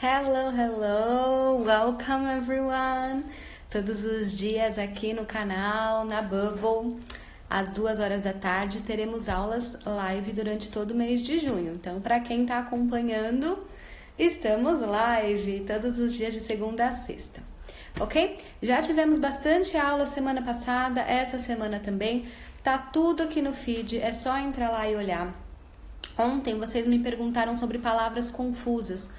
Hello, hello! Welcome everyone! Todos os dias aqui no canal, na Bubble, às 2 horas da tarde, teremos aulas live durante todo o mês de junho. Então, para quem está acompanhando, estamos live todos os dias de segunda a sexta, ok? Já tivemos bastante aula semana passada, essa semana também. Tá tudo aqui no feed, é só entrar lá e olhar. Ontem vocês me perguntaram sobre palavras confusas.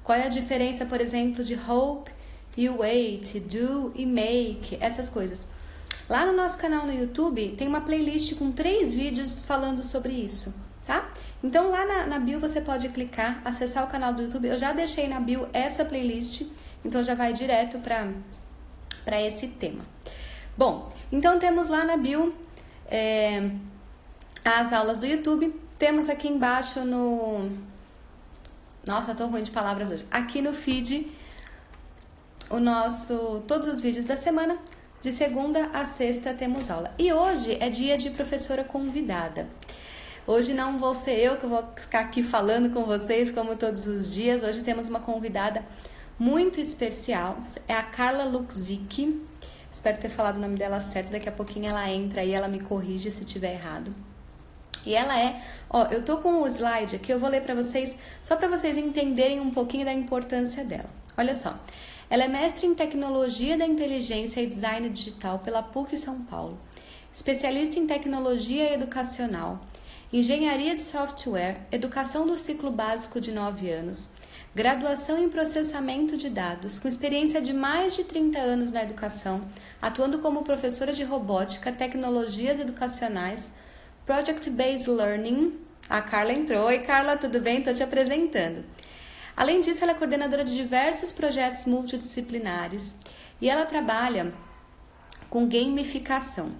Qual é a diferença, por exemplo, de hope e wait, do e make, essas coisas. Lá no nosso canal no YouTube tem uma playlist com 3 vídeos falando sobre isso, tá? Então lá na bio você pode clicar, acessar o canal do YouTube. Eu já deixei na bio essa playlist, então já vai direto para esse tema. Bom, então temos lá na bio as aulas do YouTube. Temos aqui embaixo no... Nossa, tô ruim de palavras hoje. Aqui no feed, todos os vídeos da semana, de segunda a sexta temos aula. E hoje é dia de professora convidada. Hoje não vou ser eu que vou ficar aqui falando com vocês, como todos os dias. Hoje temos uma convidada muito especial, é a Carla Luksic. Espero ter falado o nome dela certo, daqui a pouquinho ela entra e ela me corrige se tiver errado. E ela eu tô com o slide aqui, eu vou ler para vocês, só para vocês entenderem um pouquinho da importância dela. Olha só, ela é mestre em Tecnologia da Inteligência e Design Digital pela PUC São Paulo, especialista em Tecnologia Educacional, Engenharia de Software, Educação do Ciclo Básico de 9 anos, graduação em Processamento de Dados, com experiência de mais de 30 anos na educação, atuando como professora de Robótica, Tecnologias Educacionais, Project-Based Learning. A Carla entrou. Oi, Carla, tudo bem? Estou te apresentando. Além disso, ela é coordenadora de diversos projetos multidisciplinares e ela trabalha com gamificação.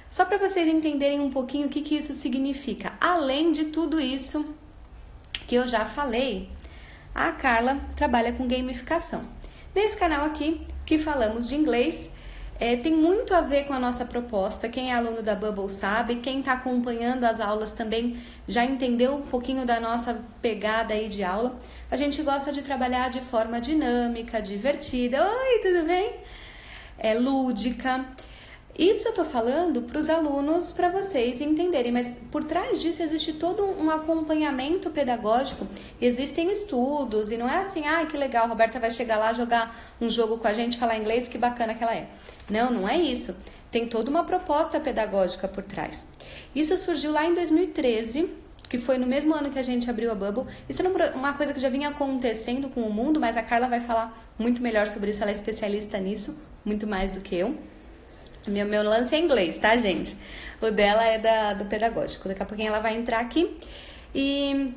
Só para vocês entenderem um pouquinho o que isso significa. Além de tudo isso que eu já falei, a Carla trabalha com gamificação. Nesse canal aqui, que falamos de inglês, tem muito a ver com a nossa proposta. Quem é aluno da Bubble sabe, quem está acompanhando as aulas também já entendeu um pouquinho da nossa pegada aí de aula. A gente gosta de trabalhar de forma dinâmica, divertida. Oi, tudo bem? Lúdica. Isso eu tô falando para os alunos, para vocês entenderem, mas por trás disso existe todo um acompanhamento pedagógico, existem estudos, e não é assim, que legal, a Roberta vai chegar lá, jogar um jogo com a gente, falar inglês, que bacana que ela é. Não é isso. Tem toda uma proposta pedagógica por trás. Isso surgiu lá em 2013, que foi no mesmo ano que a gente abriu a Bubble. Isso é uma coisa que já vinha acontecendo com o mundo, mas a Carla vai falar muito melhor sobre isso, ela é especialista nisso, muito mais do que eu. Meu lance é inglês, tá, gente? O dela é do pedagógico. Daqui a pouquinho ela vai entrar aqui. E,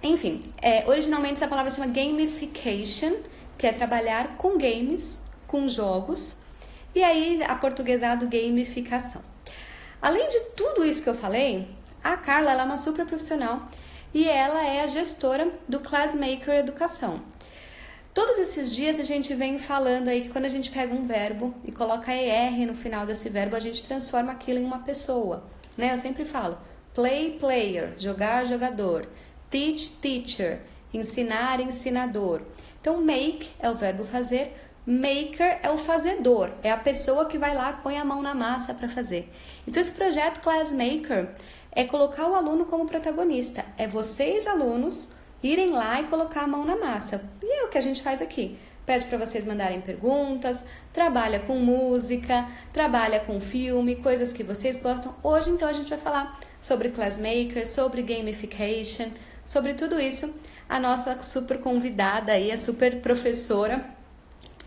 enfim, originalmente essa palavra se chama gamification, que é trabalhar com games, com jogos. E aí, aportuguesado, gamificação. Além de tudo isso que eu falei, a Carla ela é uma super profissional e ela é a gestora do Classmaker Educação. Todos esses dias a gente vem falando aí que quando a gente pega um verbo e coloca ER no final desse verbo, a gente transforma aquilo em uma pessoa, né? Eu sempre falo, play, player, jogar, jogador, teach, teacher, ensinar, ensinador. Então, make é o verbo fazer, maker é o fazedor, é a pessoa que vai lá, põe a mão na massa para fazer. Então, esse projeto Classmaker é colocar o aluno como protagonista, é vocês, alunos, irem lá e colocar a mão na massa. E é o que a gente faz aqui. Pede para vocês mandarem perguntas, trabalha com música, trabalha com filme, coisas que vocês gostam. Hoje, então, a gente vai falar sobre Classmaker, sobre gamification, sobre tudo isso. A nossa super convidada aí, a super professora,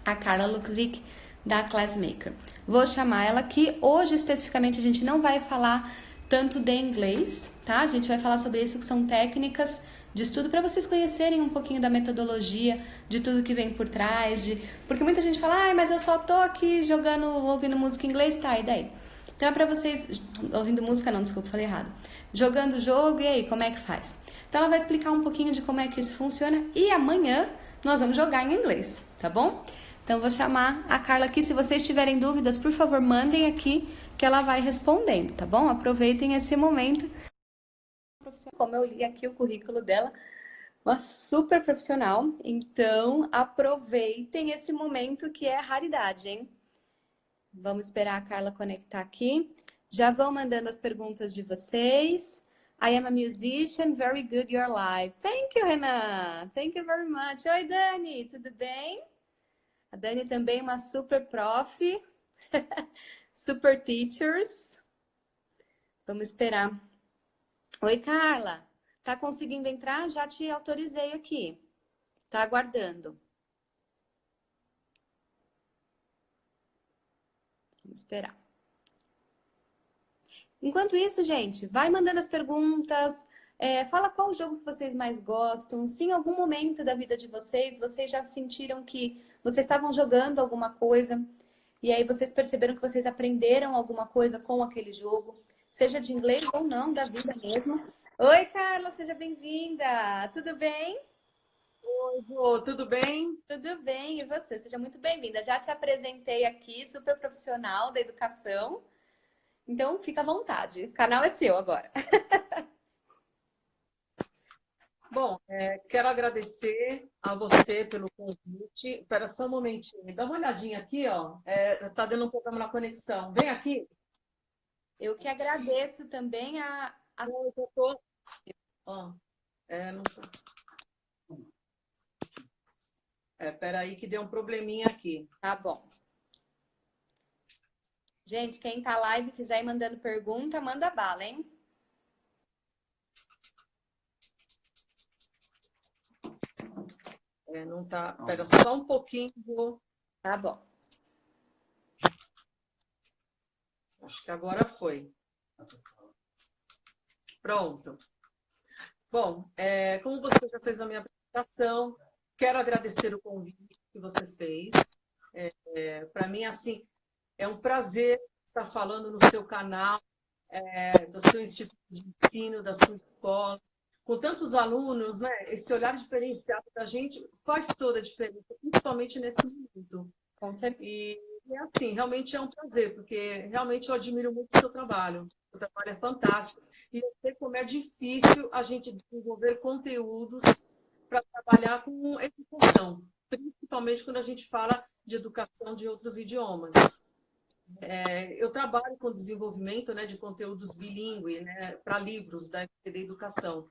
a Carla Luksic, da Classmaker. Vou chamar ela aqui. Hoje, especificamente, a gente não vai falar tanto de inglês, tá? A gente vai falar sobre isso, que são técnicas de estudo, para vocês conhecerem um pouquinho da metodologia, de tudo que vem por trás, porque muita gente fala, mas eu só tô aqui jogando, ouvindo música em inglês, tá, e daí? Então é para vocês, ouvindo música não, desculpa, falei errado, jogando o jogo, e aí, como é que faz? Então ela vai explicar um pouquinho de como é que isso funciona, e amanhã nós vamos jogar em inglês, tá bom? Então eu vou chamar a Carla aqui, se vocês tiverem dúvidas, por favor, mandem aqui, que ela vai respondendo, tá bom? Aproveitem esse momento. Como eu li aqui o currículo dela, uma super profissional. Então, aproveitem esse momento que é raridade, hein? Vamos esperar a Carla conectar aqui. Já vão mandando as perguntas de vocês. I am a musician, very good your live. Thank you, Renan. Thank you very much. Oi, Dani, tudo bem? A Dani também é uma super prof. Super teachers. Vamos esperar. Oi, Carla. Tá conseguindo entrar? Já te autorizei aqui. Tá aguardando. Vamos esperar. Enquanto isso, gente, vai mandando as perguntas. Fala qual o jogo que vocês mais gostam. Se em algum momento da vida de vocês, vocês já sentiram que vocês estavam jogando alguma coisa e aí vocês perceberam que vocês aprenderam alguma coisa com aquele jogo, seja de inglês ou não, da vida mesmo. Oi, Carla, seja bem-vinda. Tudo bem? Oi, Rô, tudo bem? Tudo bem, e você? Seja muito bem-vinda. Já te apresentei aqui, super profissional da educação. Então, fica à vontade. O canal é seu agora. Bom, quero agradecer a você pelo convite. Espera só um momentinho. Dá uma olhadinha aqui, ó. Tá dando um problema na conexão. Vem aqui. Eu que agradeço também a... Não, eu tô... Ó, não tô... Espera aí que deu um probleminha aqui. Tá bom. Gente, quem tá live e quiser ir mandando pergunta, manda bala, hein? Não tá... Espera só um pouquinho. Tá bom. Acho que agora foi. Pronto. Bom, como você já fez a minha apresentação, quero agradecer o convite que você fez. Para mim, assim, é um prazer estar falando no seu canal, do seu instituto de ensino, da sua escola, com tantos alunos, né? Esse olhar diferenciado da gente faz toda a diferença, principalmente nesse momento. Com certeza. E assim, realmente é um prazer, porque realmente eu admiro muito o seu trabalho. O trabalho é fantástico. E eu sei como é difícil a gente desenvolver conteúdos para trabalhar com educação, principalmente quando a gente fala de educação de outros idiomas. Eu trabalho com desenvolvimento, né, de conteúdos bilíngue, né, para livros da FTD Educação.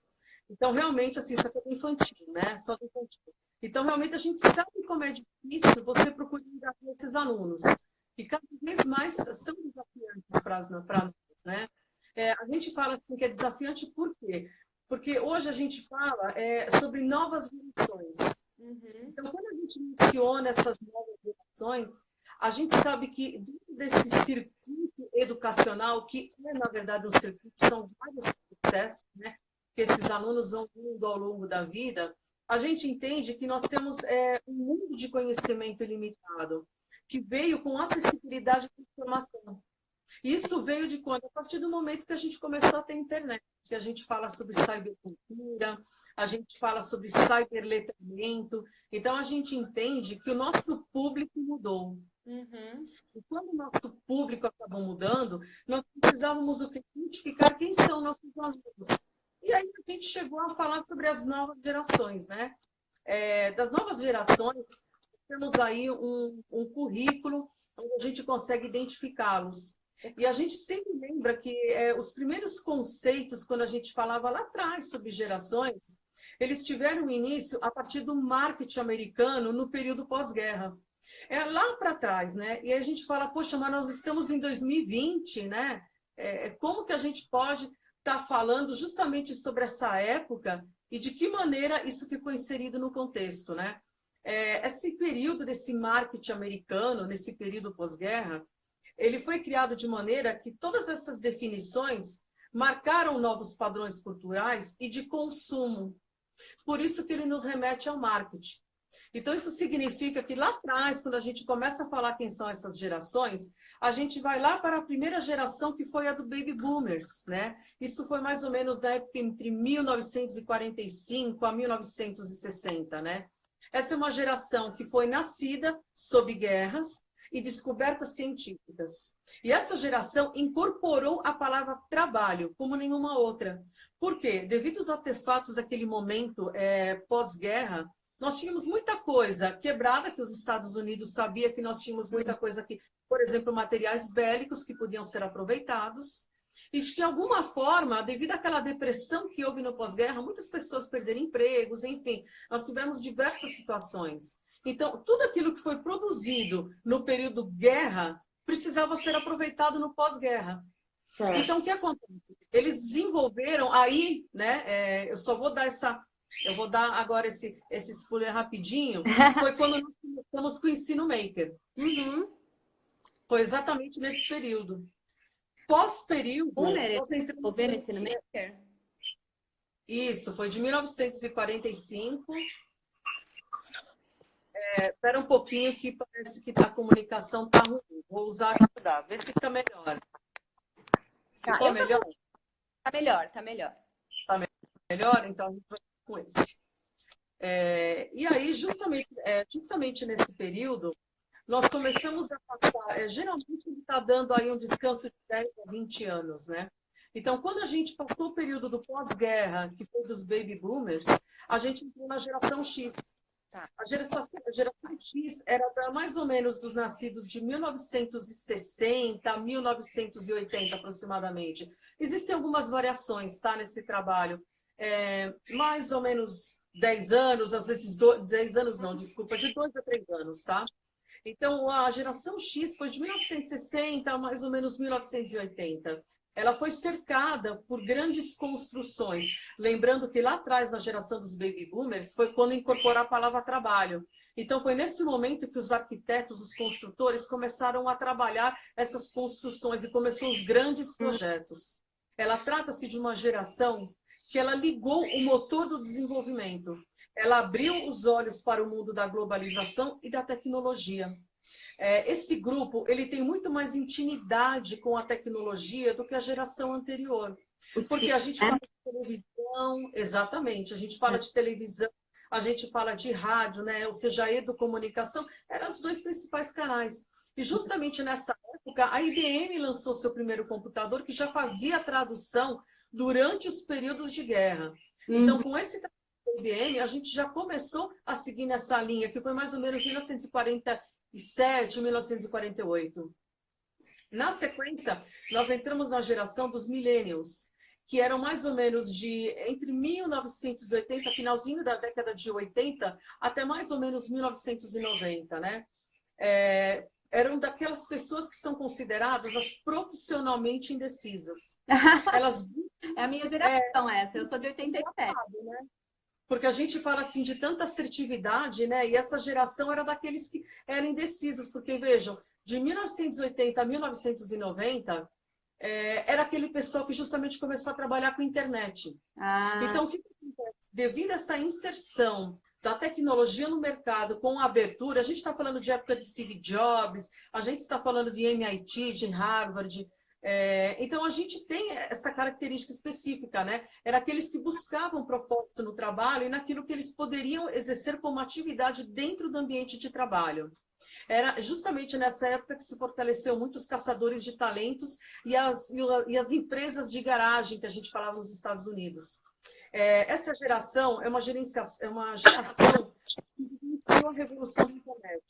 Então, realmente, assim, isso aqui é infantil, né? Só do infantil. Então, realmente, a gente sabe como é difícil você procurar lidar com esses alunos, que cada vez mais são desafiantes para nós, né? A gente fala assim que é desafiante por quê? Porque hoje a gente fala sobre novas gerações. Uhum. Então, quando a gente menciona essas novas gerações, a gente sabe que dentro desse circuito educacional, que é, na verdade, um circuito, são vários processos, né, que esses alunos vão indo ao longo da vida, a gente entende que nós temos um mundo de conhecimento ilimitado, que veio com acessibilidade à informação. Isso veio de quando? A partir do momento que a gente começou a ter internet, que a gente fala sobre cybercultura, a gente fala sobre cyberletramento. Então, a gente entende que o nosso público mudou. Uhum. E quando o nosso público acabou mudando, nós precisávamos identificar quem são nossos alunos. E aí a gente chegou a falar sobre as novas gerações, né? Das novas gerações, temos aí um currículo onde a gente consegue identificá-los. E a gente sempre lembra que os primeiros conceitos, quando a gente falava lá atrás sobre gerações, eles tiveram início a partir do marketing americano no período pós-guerra. Lá para trás, né? E a gente fala, poxa, mas nós estamos em 2020, né? Como que a gente pode estar falando justamente sobre essa época e de que maneira isso ficou inserido no contexto, né? Esse período desse marketing americano, nesse período pós-guerra, ele foi criado de maneira que todas essas definições marcaram novos padrões culturais e de consumo. Por isso que ele nos remete ao marketing. Então, isso significa que lá atrás, quando a gente começa a falar quem são essas gerações, a gente vai lá para a primeira geração, que foi a do Baby Boomers, né? Isso foi mais ou menos na época entre 1945 a 1960, né? Essa é uma geração que foi nascida sob guerras, e descobertas científicas. E essa geração incorporou a palavra trabalho como nenhuma outra. Por quê? Devido aos artefatos daquele momento pós-guerra, nós tínhamos muita coisa quebrada, que os Estados Unidos sabia que nós tínhamos muita coisa aqui, por exemplo, materiais bélicos que podiam ser aproveitados. E, de alguma forma, devido àquela depressão que houve no pós-guerra, muitas pessoas perderam empregos, enfim, nós tivemos diversas situações. Então, tudo aquilo que foi produzido no período guerra precisava ser aproveitado no pós-guerra. Então, o que acontece? Eles desenvolveram aí, né? Eu só vou dar eu vou dar agora esse spoiler rapidinho. Foi quando nós começamos com o ensino maker. Uhum. Foi exatamente nesse período. Pós-período... Desenvolver o ensino maker? Isso, foi de 1945. Espera um pouquinho que parece que a comunicação está ruim. Vou usar aqui para ver se fica melhor. Ficou melhor? Tá melhor, tá melhor. Tá melhor? Então a gente vai com esse. E aí, justamente nesse período, nós começamos a passar... geralmente ele está dando aí um descanso de 10 a 20 anos, né? Então, quando a gente passou o período do pós-guerra, que foi dos baby boomers, a gente entrou na geração X. A geração X era mais ou menos dos nascidos de 1960 a 1980, aproximadamente. Existem algumas variações, tá, nesse trabalho. Mais ou menos 10 anos, às vezes 10 anos não, desculpa, de 2 a 3 anos, tá? Então, a geração X foi de 1960 a mais ou menos 1980. Ela foi cercada por grandes construções. Lembrando que lá atrás, na geração dos baby boomers, foi quando incorporar a palavra trabalho. Então, foi nesse momento que os arquitetos, os construtores, começaram a trabalhar essas construções e começou os grandes projetos. Ela trata-se de uma geração que ela ligou o motor do desenvolvimento. Ela abriu os olhos para o mundo da globalização e da tecnologia. Esse grupo ele tem muito mais intimidade com a tecnologia do que a geração anterior. Porque a gente fala de televisão, exatamente, a gente fala de televisão, a gente fala de rádio, né? Ou seja, a educomunicação, eram os 2 principais canais. E justamente nessa época, a IBM lançou seu primeiro computador que já fazia a tradução durante os períodos de guerra. Então, com esse IBM, a gente já começou a seguir nessa linha, que foi mais ou menos 1947, 1948. Na sequência, nós entramos na geração dos millennials, que eram mais ou menos entre 1980, finalzinho da década de 80, até mais ou menos 1990, né? Eram daquelas pessoas que são consideradas as profissionalmente indecisas. Elas... É a minha geração essa, eu sou de 87. Né? Porque a gente fala assim de tanta assertividade, né? E essa geração era daqueles que eram indecisos, porque vejam, de 1980 a 1990, era aquele pessoal que justamente começou a trabalhar com internet. Então, o que acontece? Devido a essa inserção da tecnologia no mercado com a abertura, a gente está falando de época de Steve Jobs, a gente está falando de MIT, de Harvard. Então, a gente tem essa característica específica, né? Era aqueles que buscavam propósito no trabalho e naquilo que eles poderiam exercer como atividade dentro do ambiente de trabalho. Era justamente nessa época que se fortaleceu muito os caçadores de talentos e as empresas de garagem que a gente falava nos Estados Unidos. Essa geração é uma geração que iniciou a revolução da internet.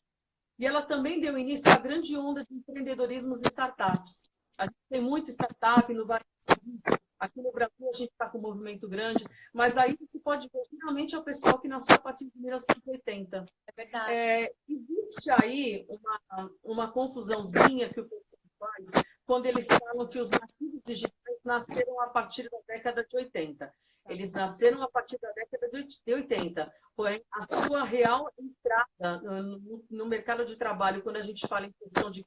E ela também deu início à grande onda de empreendedorismo e startups. A gente tem muita startup no Vale do Silício. Aqui no Brasil a gente está com um movimento grande, mas aí você pode ver, finalmente é o pessoal que nasceu a partir de 1980. É verdade. Existe aí uma confusãozinha que o pessoal faz quando eles falam que os nativos digitais nasceram a partir da década de 80. Eles nasceram a partir da década de 80. Porém, a sua real entrada no mercado de trabalho, quando a gente fala em questão de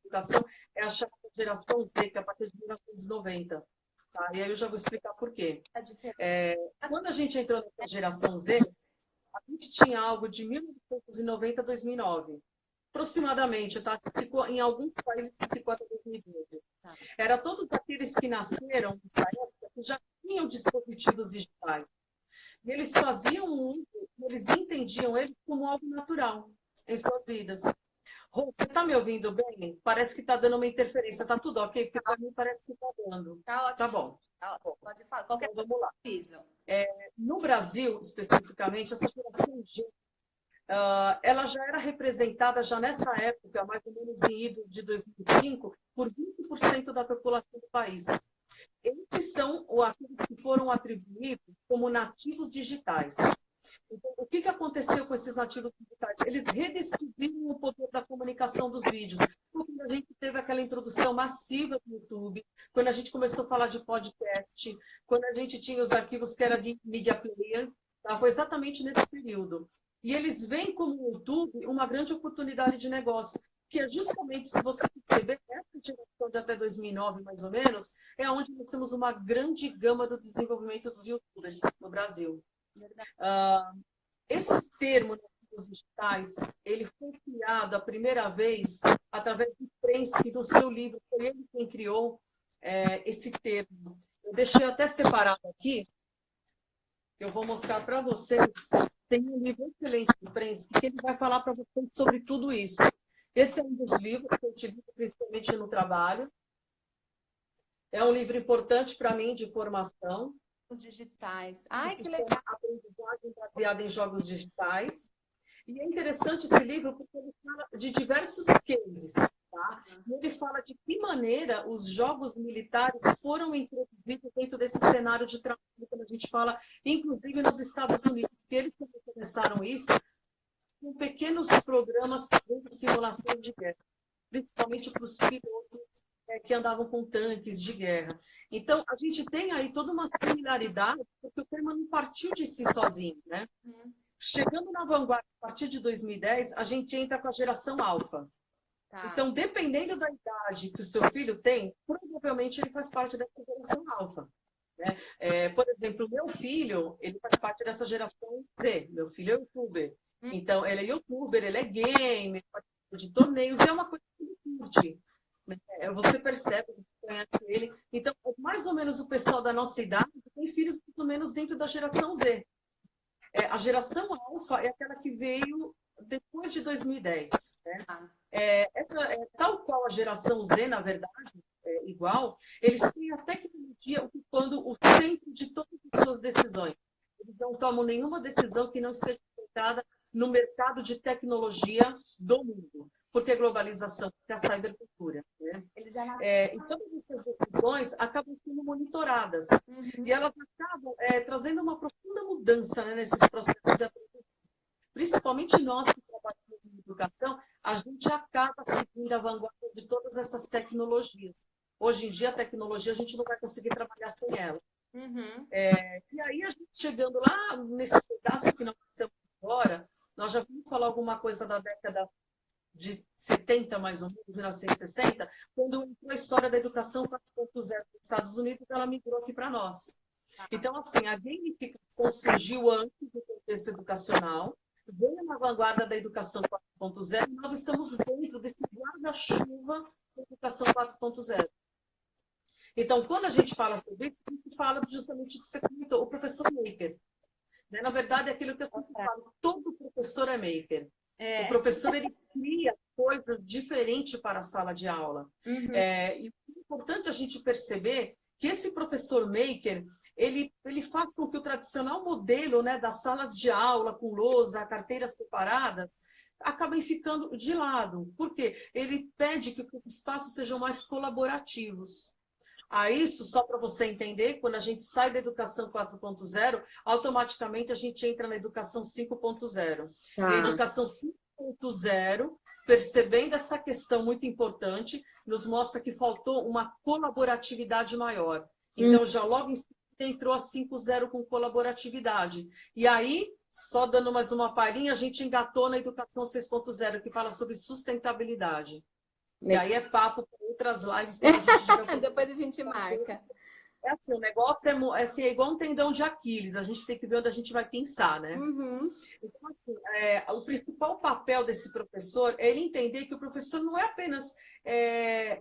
educação, é a chamada geração Z, que é a partir de 1990. Tá? E aí eu já vou explicar por quê. Quando a gente entrou nessa geração Z, a gente tinha algo de 1990 a 2009. Aproximadamente, tá? Em alguns países se esticou até 2012. Tá. Era todos aqueles que nasceram nessa época que já tinham dispositivos digitais. E eles faziam uso, eles entendiam ele como algo natural em suas vidas. Rô, você está me ouvindo bem? Parece que está dando uma interferência. Está tudo ok? Porque para mim parece que está dando. Tá Tá ótimo. bom. Tá ótimo. Pode falar. Qualquer Então vamos lá. aviso. No Brasil, especificamente, essa geração G, ela já era representada já nessa época, mais ou menos em ido de 2005, por 20% da população do país. Esses são aqueles que foram atribuídos como nativos digitais. Então, o que aconteceu com esses nativos digitais? Eles redescobriram o poder da comunicação dos vídeos. Quando a gente teve aquela introdução massiva do YouTube, quando a gente começou a falar de podcast, quando a gente tinha os arquivos que era de Media Player, tá? Foi exatamente nesse período. E eles veem como o YouTube uma grande oportunidade de negócio, que é justamente, se você perceber, essa geração de até 2009, mais ou menos, é onde nós temos uma grande gama do desenvolvimento dos YouTubers no Brasil. Esse termo nativos digitais, ele foi criado a primeira vez através de Prensky, do seu livro, foi ele quem criou esse termo. Eu deixei até separado aqui, eu vou mostrar para vocês. Tem um livro excelente do Prensky, que ele vai falar para vocês sobre tudo isso. Esse é um dos livros que eu utilizo principalmente no trabalho. É um livro importante para mim de formação. Os digitais. Ai, que legal. Aprendizagem baseada em jogos digitais. E é interessante esse livro porque ele fala de diversos cases. Tá? E ele fala de que maneira os jogos militares foram introduzidos dentro desse cenário de trabalho, quando a gente fala, inclusive nos Estados Unidos, que eles começaram isso com pequenos programas de simulação de guerra, principalmente para os pilotos que andavam com tanques de guerra. Então, a gente tem aí toda uma similaridade, porque o tema não partiu de si sozinho, né? Chegando na vanguarda, a partir de 2010, a gente entra com a geração alfa. Tá. Então, dependendo da idade que o seu filho tem, provavelmente ele faz parte dessa geração alfa. Né? Por exemplo, o meu filho, ele faz parte dessa geração Z. Meu filho é youtuber. Então, ele é youtuber, ele é gamer, participa de torneios, e é uma coisa que ele curte. Você percebe, você conhece ele. Então, mais ou menos o pessoal da nossa idade tem filhos mais ou menos dentro da geração Z. A geração alfa é aquela que veio depois de 2010. Né? Tal qual a geração Z, na verdade, igual, eles têm a tecnologia ocupando o centro de todas as suas decisões. Eles não tomam nenhuma decisão que não seja feita no mercado de tecnologia do mundo. Porque a globalização, porque a cybercultura. Né? E todas essas decisões acabam sendo monitoradas. E elas acabam trazendo uma profunda mudança, né, nesses processos de aprendizagem. Principalmente nós que trabalhamos em educação, a gente acaba seguindo a vanguarda de todas essas tecnologias. Hoje em dia, a tecnologia, a gente não vai conseguir trabalhar sem ela. E aí, a gente chegando lá, nesse pedaço que nós estamos agora, nós já vamos falar alguma coisa da década de 70, mais ou menos, 1960, quando entrou a história da educação 4.0 dos Estados Unidos, ela migrou aqui para nós. Então, assim, a gamificação surgiu antes do contexto educacional, veio na vanguarda da educação 4.0, e nós estamos dentro desse guarda-chuva da educação 4.0. Então, quando a gente fala sobre isso, a gente fala justamente do que você comentou, o professor maker. Na verdade, é aquilo que eu sempre falo, todo professor é maker. O professor, ele cria coisas diferentes para a sala de aula. E é importante a gente perceber que esse professor maker, ele faz com que o tradicional modelo, né, das salas de aula com lousa, carteiras separadas, acabem ficando de lado. Por quê? Ele pede que os espaços sejam mais colaborativos. A isso, só para você entender, quando a gente sai da educação 4.0, automaticamente a gente entra na educação 5.0. E a educação 5.0, percebendo essa questão muito importante, nos mostra que faltou uma colaboratividade maior. Então, já logo em seguida entrou a 5.0 com colaboratividade. E aí, só dando mais uma palhinha, a gente engatou na educação 6.0, que fala sobre sustentabilidade. E aí é papo para outras lives que a gente depois a gente marca. Assim, o negócio é igual um tendão de Aquiles, a gente tem que ver onde a gente vai pensar, né? Então, assim, o principal papel desse professor é ele entender que o professor não é apenas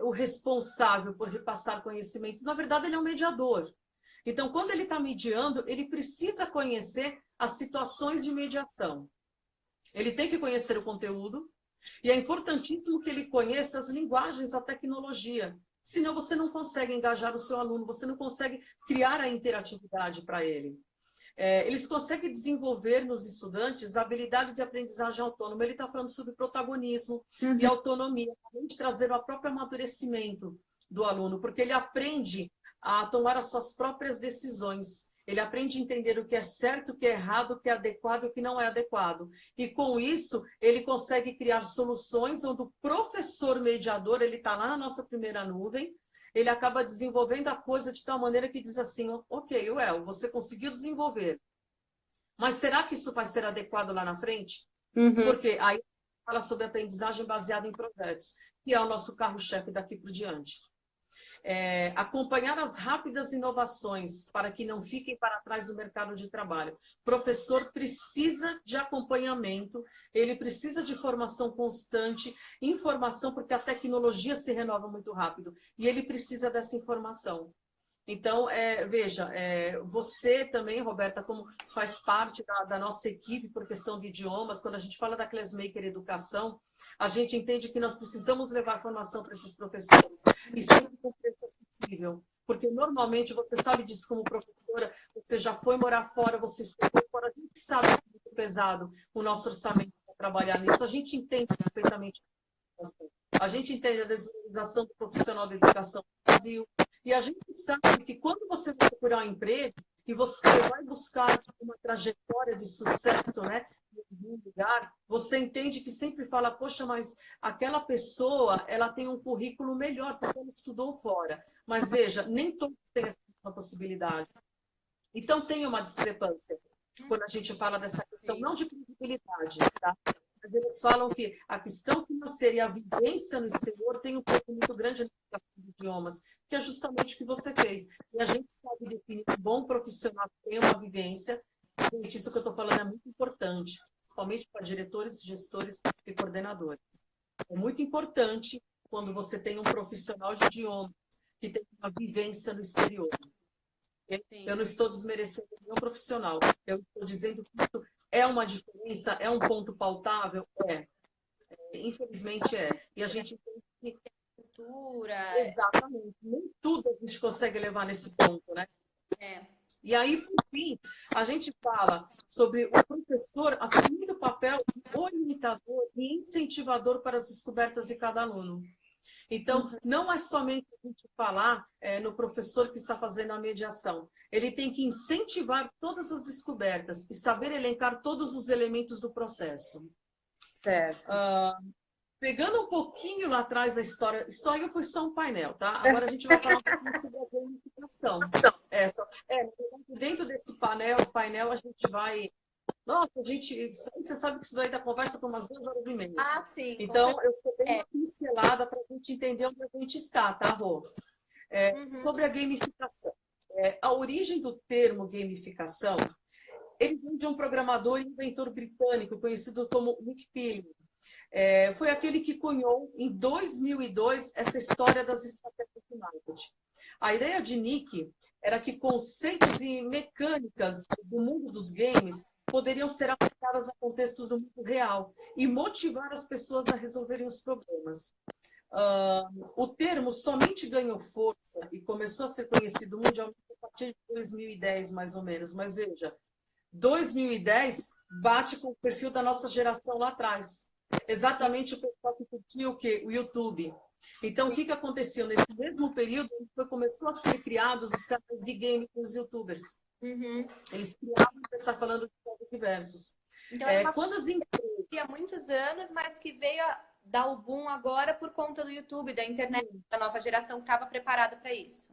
o responsável por repassar conhecimento, na verdade ele é um mediador. Então, quando ele está mediando, ele precisa conhecer as situações de mediação. Ele tem que conhecer o conteúdo, E é importantíssimo que ele conheça as linguagens da tecnologia. Senão você não consegue engajar o seu aluno, você não consegue criar a interatividade para ele. Eles conseguem desenvolver nos estudantes a habilidade de aprendizagem autônoma. Ele está falando sobre protagonismo e autonomia, além de trazer o próprio amadurecimento do aluno, porque ele aprende a tomar as suas próprias decisões. Ele aprende a entender o que é certo, o que é errado, o que é adequado e o que não é adequado. E com isso, ele consegue criar soluções onde o professor mediador, ele está lá na nossa primeira nuvem, ele acaba desenvolvendo a coisa de tal maneira que diz assim, ok, Well, você conseguiu desenvolver, mas será que isso vai ser adequado lá na frente? Porque aí fala sobre aprendizagem baseada em projetos, que é o nosso carro-chefe daqui por diante. Acompanhar as rápidas inovações para que não fiquem para trás do mercado de trabalho. O professor precisa de acompanhamento, ele precisa de formação constante, informação, porque a tecnologia se renova muito rápido, e ele precisa dessa informação. Então, veja, você também, Roberta, como faz parte da nossa equipe por questão de idiomas, quando a gente fala da Classmaker Educação, a gente entende que nós precisamos levar formação para esses professores, e sempre com preço acessível, porque normalmente, você sabe disso como professora, você já foi morar fora, você estudou fora, a gente sabe que é muito pesado o nosso orçamento para trabalhar nisso, a gente entende perfeitamente, a gente entende a desvalorização do profissional da educação no Brasil, e a gente sabe que quando você vai procurar um emprego e você vai buscar uma trajetória de sucesso, né, em algum lugar, você entende que sempre fala, poxa, mas aquela pessoa, ela tem um currículo melhor porque ela estudou fora. Mas veja, nem todos têm essa possibilidade. Então tem uma discrepância quando a gente fala dessa questão, não de credibilidade, tá? Mas eles falam que a questão financeira e a vivência no exterior tem um pouco muito grande na educação de idiomas, que é justamente o que você fez. E a gente sabe definir um bom profissional que tem uma vivência. Gente, isso que eu estou falando é muito importante, principalmente para diretores, gestores e coordenadores. É muito importante quando você tem um profissional de idiomas que tem uma vivência no exterior. Eu não estou desmerecendo nenhum profissional. Eu estou dizendo que isso é uma diferença, é um ponto pautável? Infelizmente é. E a gente tem que... Cultura. Exatamente. Nem tudo a gente consegue levar nesse ponto, né? E aí, por fim, a gente fala sobre o professor assumindo o papel de orientador e incentivador para as descobertas de cada aluno. Então, não é somente a gente falar no professor que está fazendo a mediação. Ele tem que incentivar todas as descobertas e saber elencar todos os elementos do processo. Certo. Pegando um pouquinho lá atrás a história, isso aí foi só um painel, tá? Agora a gente vai falar um pouquinho sobre a gamificação. Dentro desse painel a gente vai... Nossa, você sabe que isso daí dá conversa por umas 2 horas e meia. Ah, sim. Então, eu estou bem uma pincelada para a gente entender onde a gente está, tá, Rô? Sobre a gamificação. A origem do termo gamificação, ele vem de um programador e inventor britânico conhecido como Nick Pilling. Foi aquele que cunhou, em 2002, essa história das estratégias de marketing. A ideia de Nick era que conceitos e mecânicas do mundo dos games poderiam ser aplicadas a contextos do mundo real e motivar as pessoas a resolverem os problemas. O termo somente ganhou força e começou a ser conhecido mundialmente a partir de 2010, mais ou menos. Mas veja, 2010 bate com o perfil da nossa geração lá atrás. Exatamente o pessoal que curtiu o quê? O YouTube. Então, o que aconteceu? Nesse mesmo período, começou a ser criados os canais de game com os youtubers. Eles criavam e está falando de jogos diversos. Então, quando as empresas... há muitos anos, mas que veio a dar o boom agora por conta do YouTube, da internet, da nova geração que estava preparada para isso.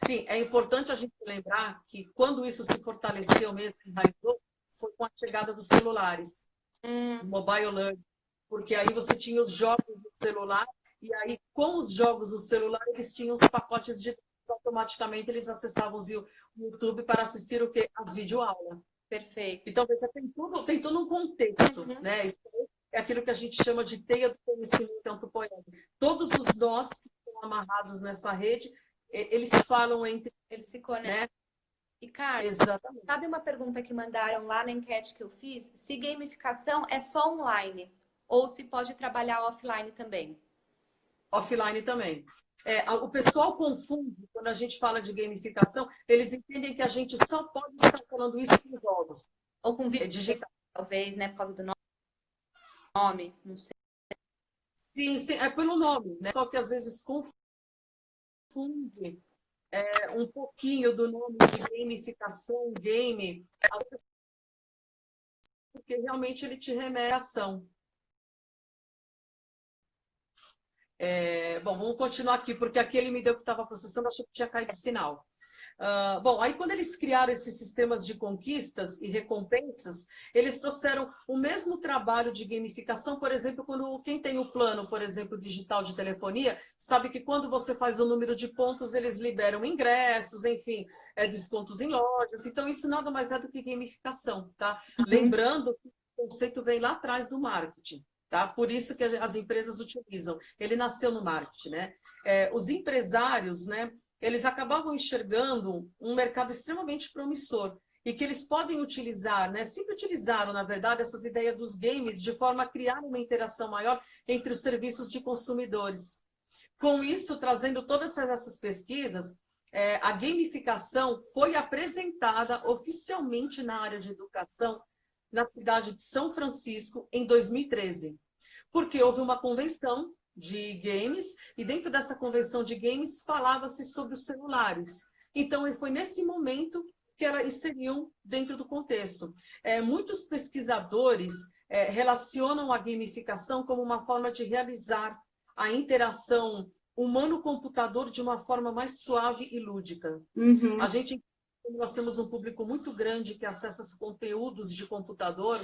Sim, é importante a gente lembrar que quando isso se fortaleceu mesmo, enraizou, foi com a chegada dos celulares, mobile learning, porque aí você tinha os jogos no celular, e aí com os jogos no celular eles tinham os pacotes de automaticamente eles acessavam o YouTube para assistir o quê? As videoaulas. Perfeito. Então, veja, tem todo um contexto, né? Isso é aquilo que a gente chama de teia do conhecimento antropoético. Todos os nós que estão amarrados nessa rede, eles falam entre... Eles se conectam. Né? E, Carlos, exatamente. Sabe uma pergunta que mandaram lá na enquete que eu fiz? Se gamificação é só online ou se pode trabalhar offline também? Offline também. O pessoal confunde, quando a gente fala de gamificação, eles entendem que a gente só pode estar falando isso com jogos. Ou com vídeo, Digital. talvez, né, por causa do nome, não sei. Sim, sim, é pelo nome, né? Só que às vezes confunde um pouquinho do nome de gamificação, game, porque realmente ele te remete à ação. Bom, vamos continuar aqui, porque aqui ele me deu que estava processando, achei que tinha caído o sinal. Bom, aí quando eles criaram esses sistemas de conquistas e recompensas, eles trouxeram o mesmo trabalho de gamificação, por exemplo, quando quem tem o plano, por exemplo, digital de telefonia, sabe que quando você faz o número de pontos, eles liberam ingressos, enfim, descontos em lojas. Então, isso nada mais é do que gamificação, tá? Lembrando que o conceito vem lá atrás do marketing. Tá? Por isso que as empresas utilizam. Ele nasceu no marketing, né? Os empresários, né? Eles acabavam enxergando um mercado extremamente promissor e que eles podem utilizar, né? Sempre utilizaram, na verdade, essas ideias dos games de forma a criar uma interação maior entre os serviços de consumidores. Com isso, trazendo todas essas pesquisas, a gamificação foi apresentada oficialmente na área de educação na cidade de São Francisco em 2013, porque houve uma convenção de games e dentro dessa convenção de games falava-se sobre os celulares. Então, foi nesse momento que elas inseriam dentro do contexto. Muitos pesquisadores relacionam a gamificação como uma forma de realizar a interação humano-computador de uma forma mais suave e lúdica. Uhum. Nós temos um público muito grande que acessa conteúdos de computador,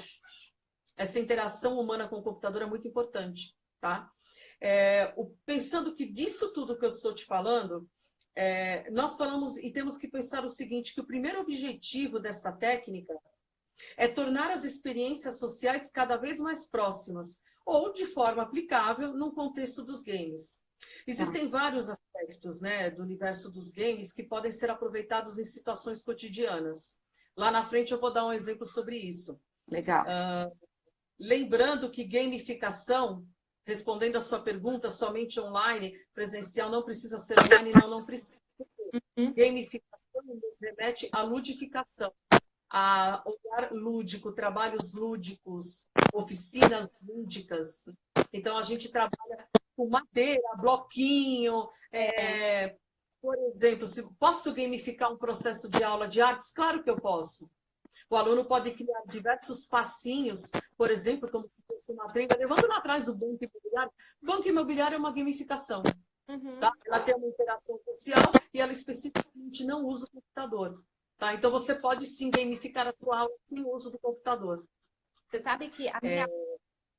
essa interação humana com o computador é muito importante, tá? Pensando que disso tudo que eu estou te falando, nós falamos e temos que pensar o seguinte, que o primeiro objetivo desta técnica é tornar as experiências sociais cada vez mais próximas, ou de forma aplicável no contexto dos games. Existem vários aspectos, né, do universo dos games que podem ser aproveitados em situações cotidianas. Lá na frente eu vou dar um exemplo sobre isso. Legal. Lembrando que gamificação, respondendo a sua pergunta, somente online, presencial não precisa ser online, não precisa. Gamificação nos remete à ludificação, a olhar lúdico, trabalhos lúdicos, oficinas lúdicas. Então, a gente trabalha com madeira, bloquinho. Por exemplo, posso gamificar um processo de aula de artes? Claro que eu posso. O aluno pode criar diversos passinhos, por exemplo, como se fosse uma trilha, levando lá atrás o banco imobiliário. O banco imobiliário é uma gamificação. Tá? Ela tem uma interação social e ela especificamente não usa o computador. Tá? Então, você pode sim gamificar a sua aula sem o uso do computador. Você sabe que a minha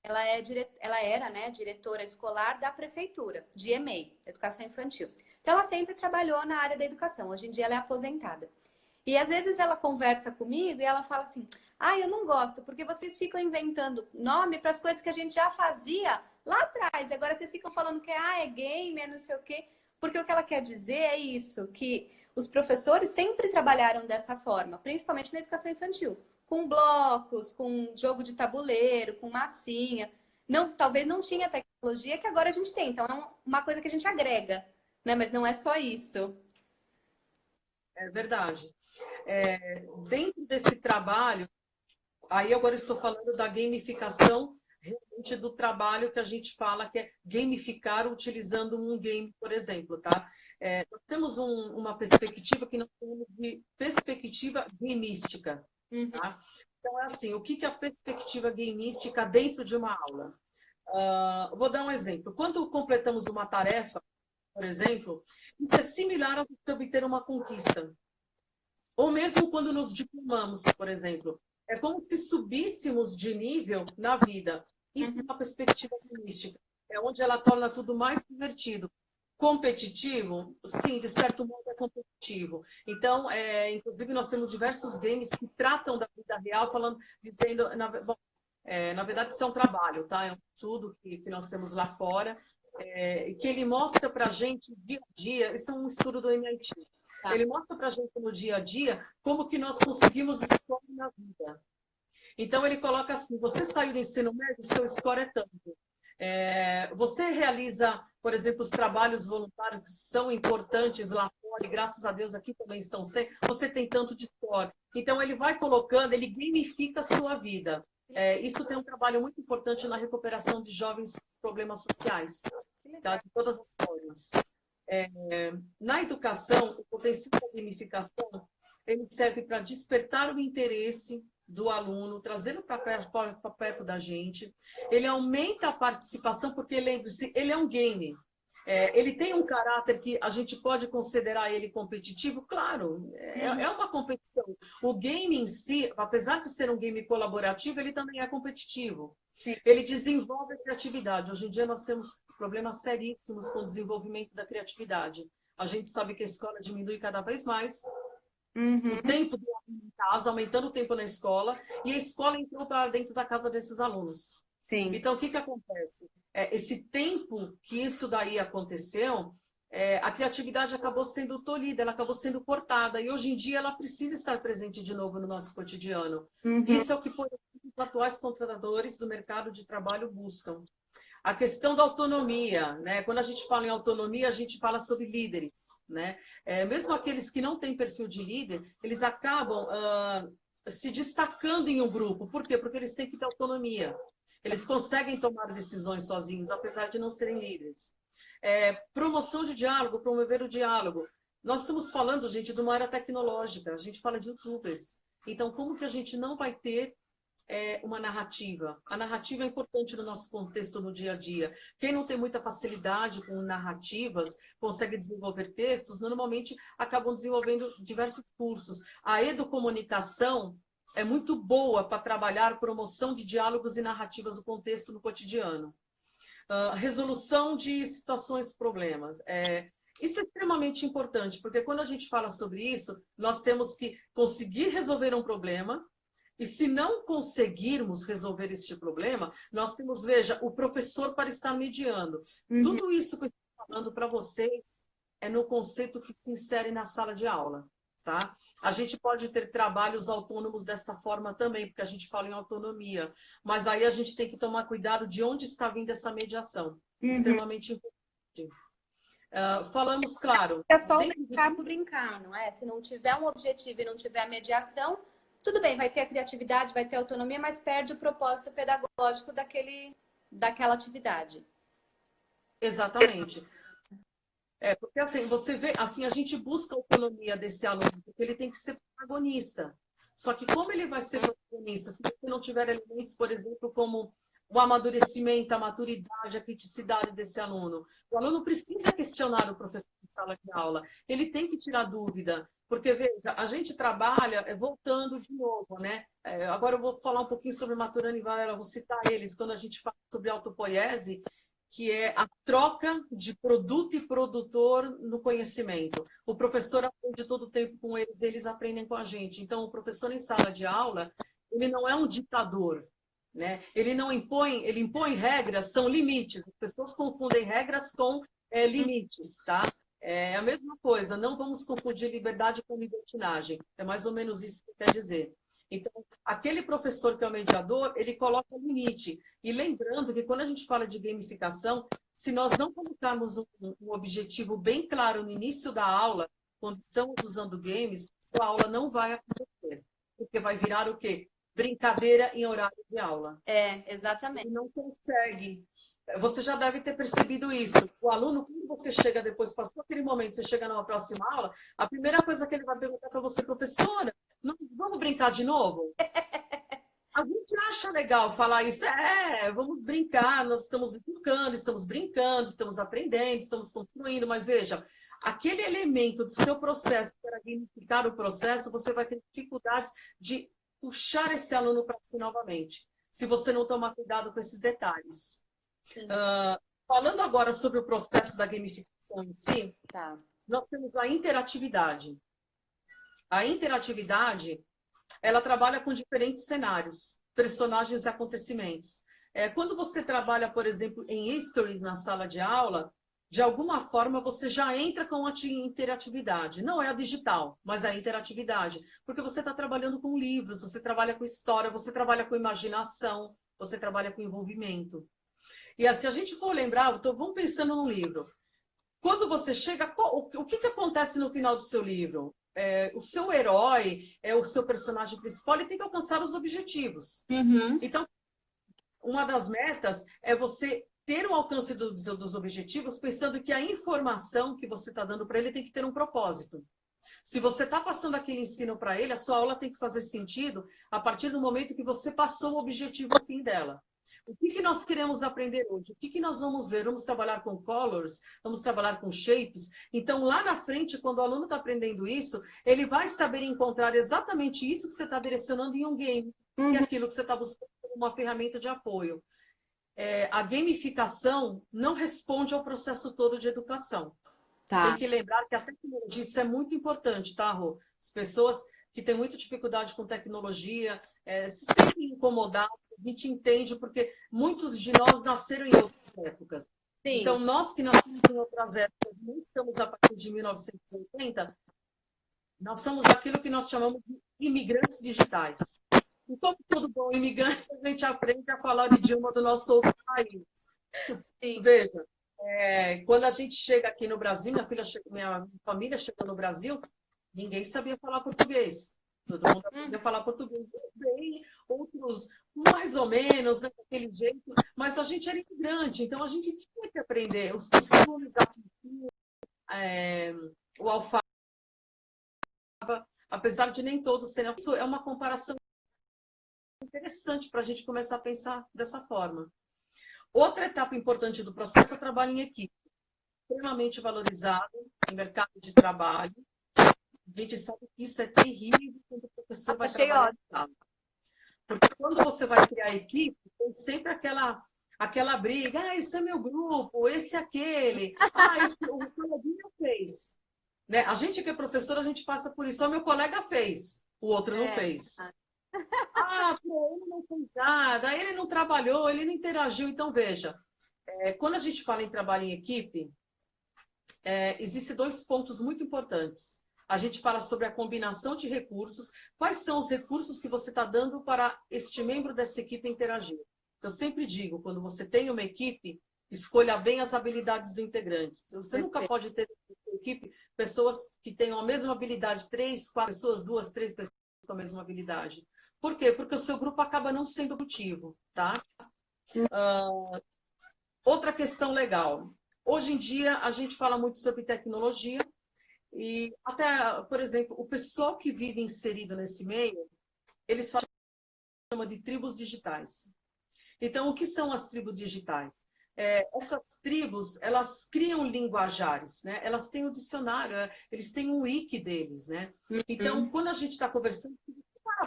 ela era, né, diretora escolar da prefeitura, de EMEI, Educação Infantil. Então, ela sempre trabalhou na área da educação. Hoje em dia, ela é aposentada. E, às vezes, ela conversa comigo e ela fala assim, eu não gosto, porque vocês ficam inventando nome para as coisas que a gente já fazia lá atrás. Agora, vocês ficam falando que é game, é não sei o quê. Porque o que ela quer dizer é isso, que os professores sempre trabalharam dessa forma, principalmente na educação infantil. Com blocos, com jogo de tabuleiro, com massinha. Talvez não tinha a tecnologia que agora a gente tem. Então, é uma coisa que a gente agrega, né? Mas não é só isso. É verdade. Dentro desse trabalho, aí agora estou falando da gamificação, realmente do trabalho que a gente fala que é gamificar utilizando um game, por exemplo, tá? Nós temos uma perspectiva que nós chamamos de perspectiva gamística. Tá? Então, é assim, o que é a perspectiva gamística dentro de uma aula? Vou dar um exemplo. Quando completamos uma tarefa, por exemplo, isso é similar a você obter uma conquista. Ou mesmo quando nos diplomamos, por exemplo. É como se subíssemos de nível na vida. Isso é uma perspectiva gamística. É onde ela torna tudo mais divertido. Competitivo? Sim, de certo modo é competitivo. Então, inclusive, nós temos diversos games que tratam da vida real, dizendo... na verdade, isso é um trabalho, tá? É um estudo que nós temos lá fora, que ele mostra para a gente, dia a dia, isso é um estudo do MIT, ele mostra para a gente no dia a dia como que nós conseguimos escolher na vida. Então, ele coloca assim, você saiu do ensino médio, seu score é tanto. Você realiza, por exemplo, os trabalhos voluntários que são importantes lá fora, e graças a Deus aqui também estão sendo, você tem tanto de score. Então, ele vai colocando, ele gamifica a sua vida. Isso tem um trabalho muito importante na recuperação de jovens com problemas sociais, tá? De todas as formas. Na educação, o potencial da gamificação, ele serve para despertar o interesse do aluno, trazendo para perto da gente. Ele aumenta a participação, porque, lembre-se, ele é um game. Ele tem um caráter que a gente pode considerar ele competitivo, claro, é uma competição. O game em si, apesar de ser um game colaborativo, ele também é competitivo. Sim. Ele desenvolve a criatividade. Hoje em dia nós temos problemas seríssimos com o desenvolvimento da criatividade. A gente sabe que a escola diminui cada vez mais. O tempo do aluno em casa, aumentando o tempo na escola, e a escola entrou para dentro da casa desses alunos. Sim. Então, o que acontece? Esse tempo que isso daí aconteceu, a criatividade acabou sendo tolhida, ela acabou sendo cortada, e hoje em dia ela precisa estar presente de novo no nosso cotidiano. Isso é o que, por exemplo, os atuais contratadores do mercado de trabalho buscam. A questão da autonomia, né? Quando a gente fala em autonomia, a gente fala sobre líderes, né? Mesmo aqueles que não têm perfil de líder, eles acabam se destacando em um grupo. Por quê? Porque eles têm que ter autonomia. Eles conseguem tomar decisões sozinhos, apesar de não serem líderes. Promoção de diálogo, promover o diálogo. Nós estamos falando, gente, de uma área tecnológica. A gente fala de youtubers. Então, como que a gente não vai ter uma narrativa? A narrativa é importante no nosso contexto no dia a dia. Quem não tem muita facilidade com narrativas, consegue desenvolver textos, normalmente acabam desenvolvendo diversos cursos. A educomunicação é muito boa para trabalhar promoção de diálogos e narrativas do contexto no cotidiano. Resolução de situações, problemas. Isso é extremamente importante, porque quando a gente fala sobre isso, nós temos que conseguir resolver um problema. E se não conseguirmos resolver este problema, nós temos, veja, o professor para estar mediando. Tudo isso que eu estou falando para vocês é no conceito que se insere na sala de aula, tá? A gente pode ter trabalhos autônomos desta forma também, porque a gente fala em autonomia. Mas aí a gente tem que tomar cuidado de onde está vindo essa mediação. Extremamente importante. Falamos, claro... É só brincar por brincar, não é? Se não tiver um objetivo e não tiver a mediação... Tudo bem, vai ter a criatividade, vai ter a autonomia, mas perde o propósito pedagógico daquela atividade. Exatamente. Porque assim, você vê, assim, a gente busca a autonomia desse aluno, porque ele tem que ser protagonista. Só que como ele vai ser protagonista, se você não tiver elementos, por exemplo, como o amadurecimento, a maturidade, a criticidade desse aluno. O aluno precisa questionar o professor em sala de aula. Ele tem que tirar dúvida. Porque, veja, a gente trabalha, voltando de novo, né? Agora eu vou falar um pouquinho sobre Maturana e Varela, vou citar eles, quando a gente fala sobre autopoiese, que é a troca de produto e produtor no conhecimento. O professor aprende todo o tempo com eles, eles aprendem com a gente. Então, o professor em sala de aula, ele não é um ditador, né? Ele não impõe, ele impõe regras, são limites. As pessoas confundem regras com limites, tá? É a mesma coisa, não vamos confundir liberdade com libertinagem. É mais ou menos isso que quer dizer. Então, aquele professor que é o mediador, ele coloca limite. E lembrando que quando a gente fala de gamificação, se nós não colocarmos um objetivo bem claro no início da aula, quando estamos usando games, sua aula não vai acontecer. Porque vai virar o quê? Brincadeira em horário de aula. Exatamente. Ele não consegue. Você já deve ter percebido isso. O aluno, quando você chega depois, passou aquele momento, você chega numa próxima aula, a primeira coisa que ele vai perguntar para você, professora, vamos brincar de novo? A gente acha legal falar isso. Vamos brincar, nós estamos educando, estamos brincando, estamos aprendendo, estamos construindo, mas veja, aquele elemento do seu processo, para gamificar o processo, você vai ter dificuldades de puxar esse aluno para si novamente, se você não tomar cuidado com esses detalhes. Falando agora sobre o processo da gamificação em si, nós temos a interatividade. A interatividade, ela trabalha com diferentes cenários, personagens e acontecimentos. Quando você trabalha, por exemplo, em stories na sala de aula, de alguma forma você já entra com a interatividade. Não é a digital, mas a interatividade. Porque você está trabalhando com livros, você trabalha com história, você trabalha com imaginação, você trabalha com envolvimento. E se a gente for lembrar, então, vamos pensando no livro. Quando você chega, o que acontece no final do seu livro? O seu herói, o seu personagem principal, ele tem que alcançar os objetivos. Uhum. Então, uma das metas é você ter o alcance dos objetivos, pensando que a informação que você está dando para ele tem que ter um propósito. Se você está passando aquele ensino para ele, a sua aula tem que fazer sentido a partir do momento que você passou o objetivo fim dela. O que nós queremos aprender hoje? O que nós vamos ver? Vamos trabalhar com colors, vamos trabalhar com shapes. Então, lá na frente, quando o aluno está aprendendo isso, ele vai saber encontrar exatamente isso que você está direcionando em um game, que é aquilo que você está buscando como uma ferramenta de apoio. A gamificação não responde ao processo todo de educação. Tá. Tem que lembrar que a tecnologia, isso é muito importante, tá, Rô? As pessoas que têm muita dificuldade com tecnologia, se sentem incomodadas, a gente entende, porque muitos de nós nasceram em outras épocas. Sim. Então, nós que nascemos em outras épocas, não estamos a partir de 1980, nós somos aquilo que nós chamamos de imigrantes digitais. E como todo bom imigrante, a gente aprende a falar o idioma do nosso outro país. Sim. Veja, quando a gente chega aqui no Brasil, minha família chegou no Brasil, ninguém sabia falar português. Todo mundo sabia falar português bem, outros mais ou menos, né, daquele jeito. Mas a gente era imigrante, então a gente tinha que aprender os costumes, o alfabeto, apesar de nem todos serem. Isso é uma comparação interessante para a gente começar a pensar dessa forma. Outra etapa importante do processo é o trabalho em equipe, extremamente valorizado no mercado de trabalho. A gente sabe que isso é terrível quando o professor vai trabalhar. Porque quando você vai criar equipe, tem sempre aquela briga. Esse é meu grupo, esse é aquele. O coleguinha fez. Né? A gente que é professor, a gente passa por isso. O meu colega fez, o outro não fez. Ele não fez nada, ele não trabalhou, ele não interagiu. Então, veja, quando a gente fala em trabalho em equipe, existem dois pontos muito importantes. A gente fala sobre a combinação de recursos. Quais são os recursos que você está dando para este membro dessa equipe interagir? Eu sempre digo, quando você tem uma equipe, escolha bem as habilidades do integrante. Você nunca pode ter uma equipe pessoas que tenham a mesma habilidade, 3, 4 pessoas, 2, 3 pessoas com a mesma habilidade. Por quê? Porque o seu grupo acaba não sendo produtivo, tá? Outra questão legal. Hoje em dia, a gente fala muito sobre tecnologia e até, por exemplo, o pessoal que vive inserido nesse meio, eles chamam de tribos digitais. Então, o que são as tribos digitais? Essas tribos, elas criam linguajares, né? Elas têm um dicionário, eles têm um wiki deles, né? Então, quando a gente está conversando,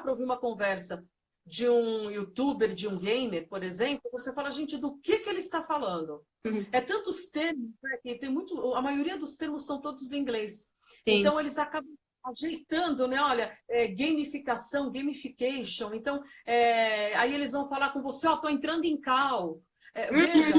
para ouvir uma conversa de um youtuber, de um gamer, por exemplo, você fala, gente, do que ele está falando? É tantos termos, né, que tem muito, a maioria dos termos são todos do inglês. Sim. Então, eles acabam ajeitando, né? Olha, gamificação, gamification. Então, aí eles vão falar com você, estou entrando em call. Veja,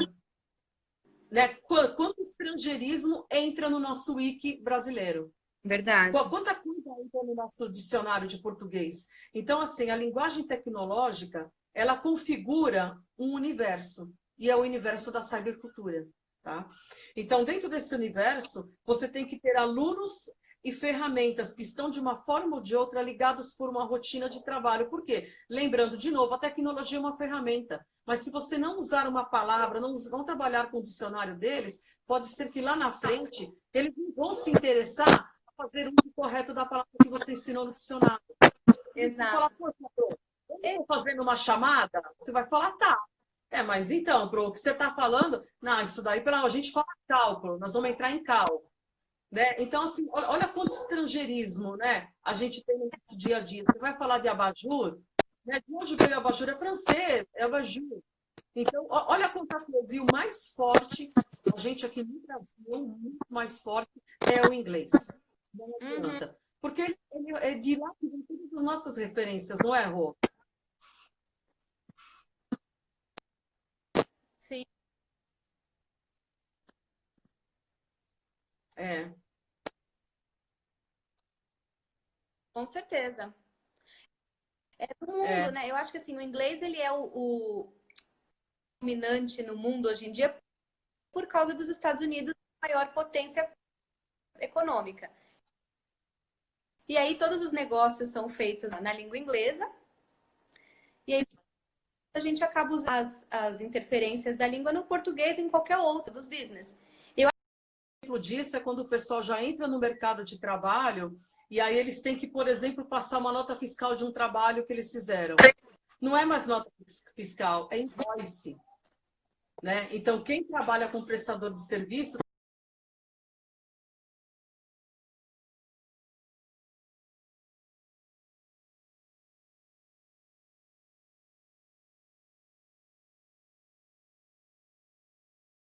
né, quanto estrangeirismo entra no nosso wiki brasileiro. Verdade. Quanta coisa entra no nosso dicionário de português? Então, assim, a linguagem tecnológica, ela configura um universo, e é o universo da cybercultura, tá? Então, dentro desse universo, você tem que ter alunos e ferramentas que estão, de uma forma ou de outra, ligados por uma rotina de trabalho. Por quê? Lembrando, de novo, a tecnologia é uma ferramenta, mas se você não usar uma palavra, não trabalhar com o dicionário deles, pode ser que lá na frente, eles não vão se interessar fazer o uso correto da palavra que você ensinou no dicionário. Exato. Falar, eu estou fazendo uma chamada? Você vai falar, tá. Mas então, o que você está falando? Não, isso daí, a gente fala cálculo, nós vamos entrar em cálculo. Né? Então, assim, olha quanto estrangeirismo, né, a gente tem no nosso dia a dia. Você vai falar de abajur, né? De onde veio abajur? É francês, é abajur. Então, olha quanta coisa. E o mais forte, a gente aqui no Brasil, muito mais forte, é o inglês. Não adianta. Porque ele é de lá que vem todas as nossas referências, não é, Rô? Sim. É, Com certeza. É do mundo, é, né? Eu acho que assim, o inglês ele é o dominante no mundo hoje em dia por causa dos Estados Unidos, maior potência econômica. E aí todos os negócios são feitos na língua inglesa, e aí a gente acaba usando as interferências da língua no português e em qualquer outro dos business. Eu exemplo disso é quando o pessoal já entra no mercado de trabalho e aí eles têm que, por exemplo, passar uma nota fiscal de um trabalho que eles fizeram. Não é mais nota fiscal, é invoice, né? Então, quem trabalha com prestador de serviço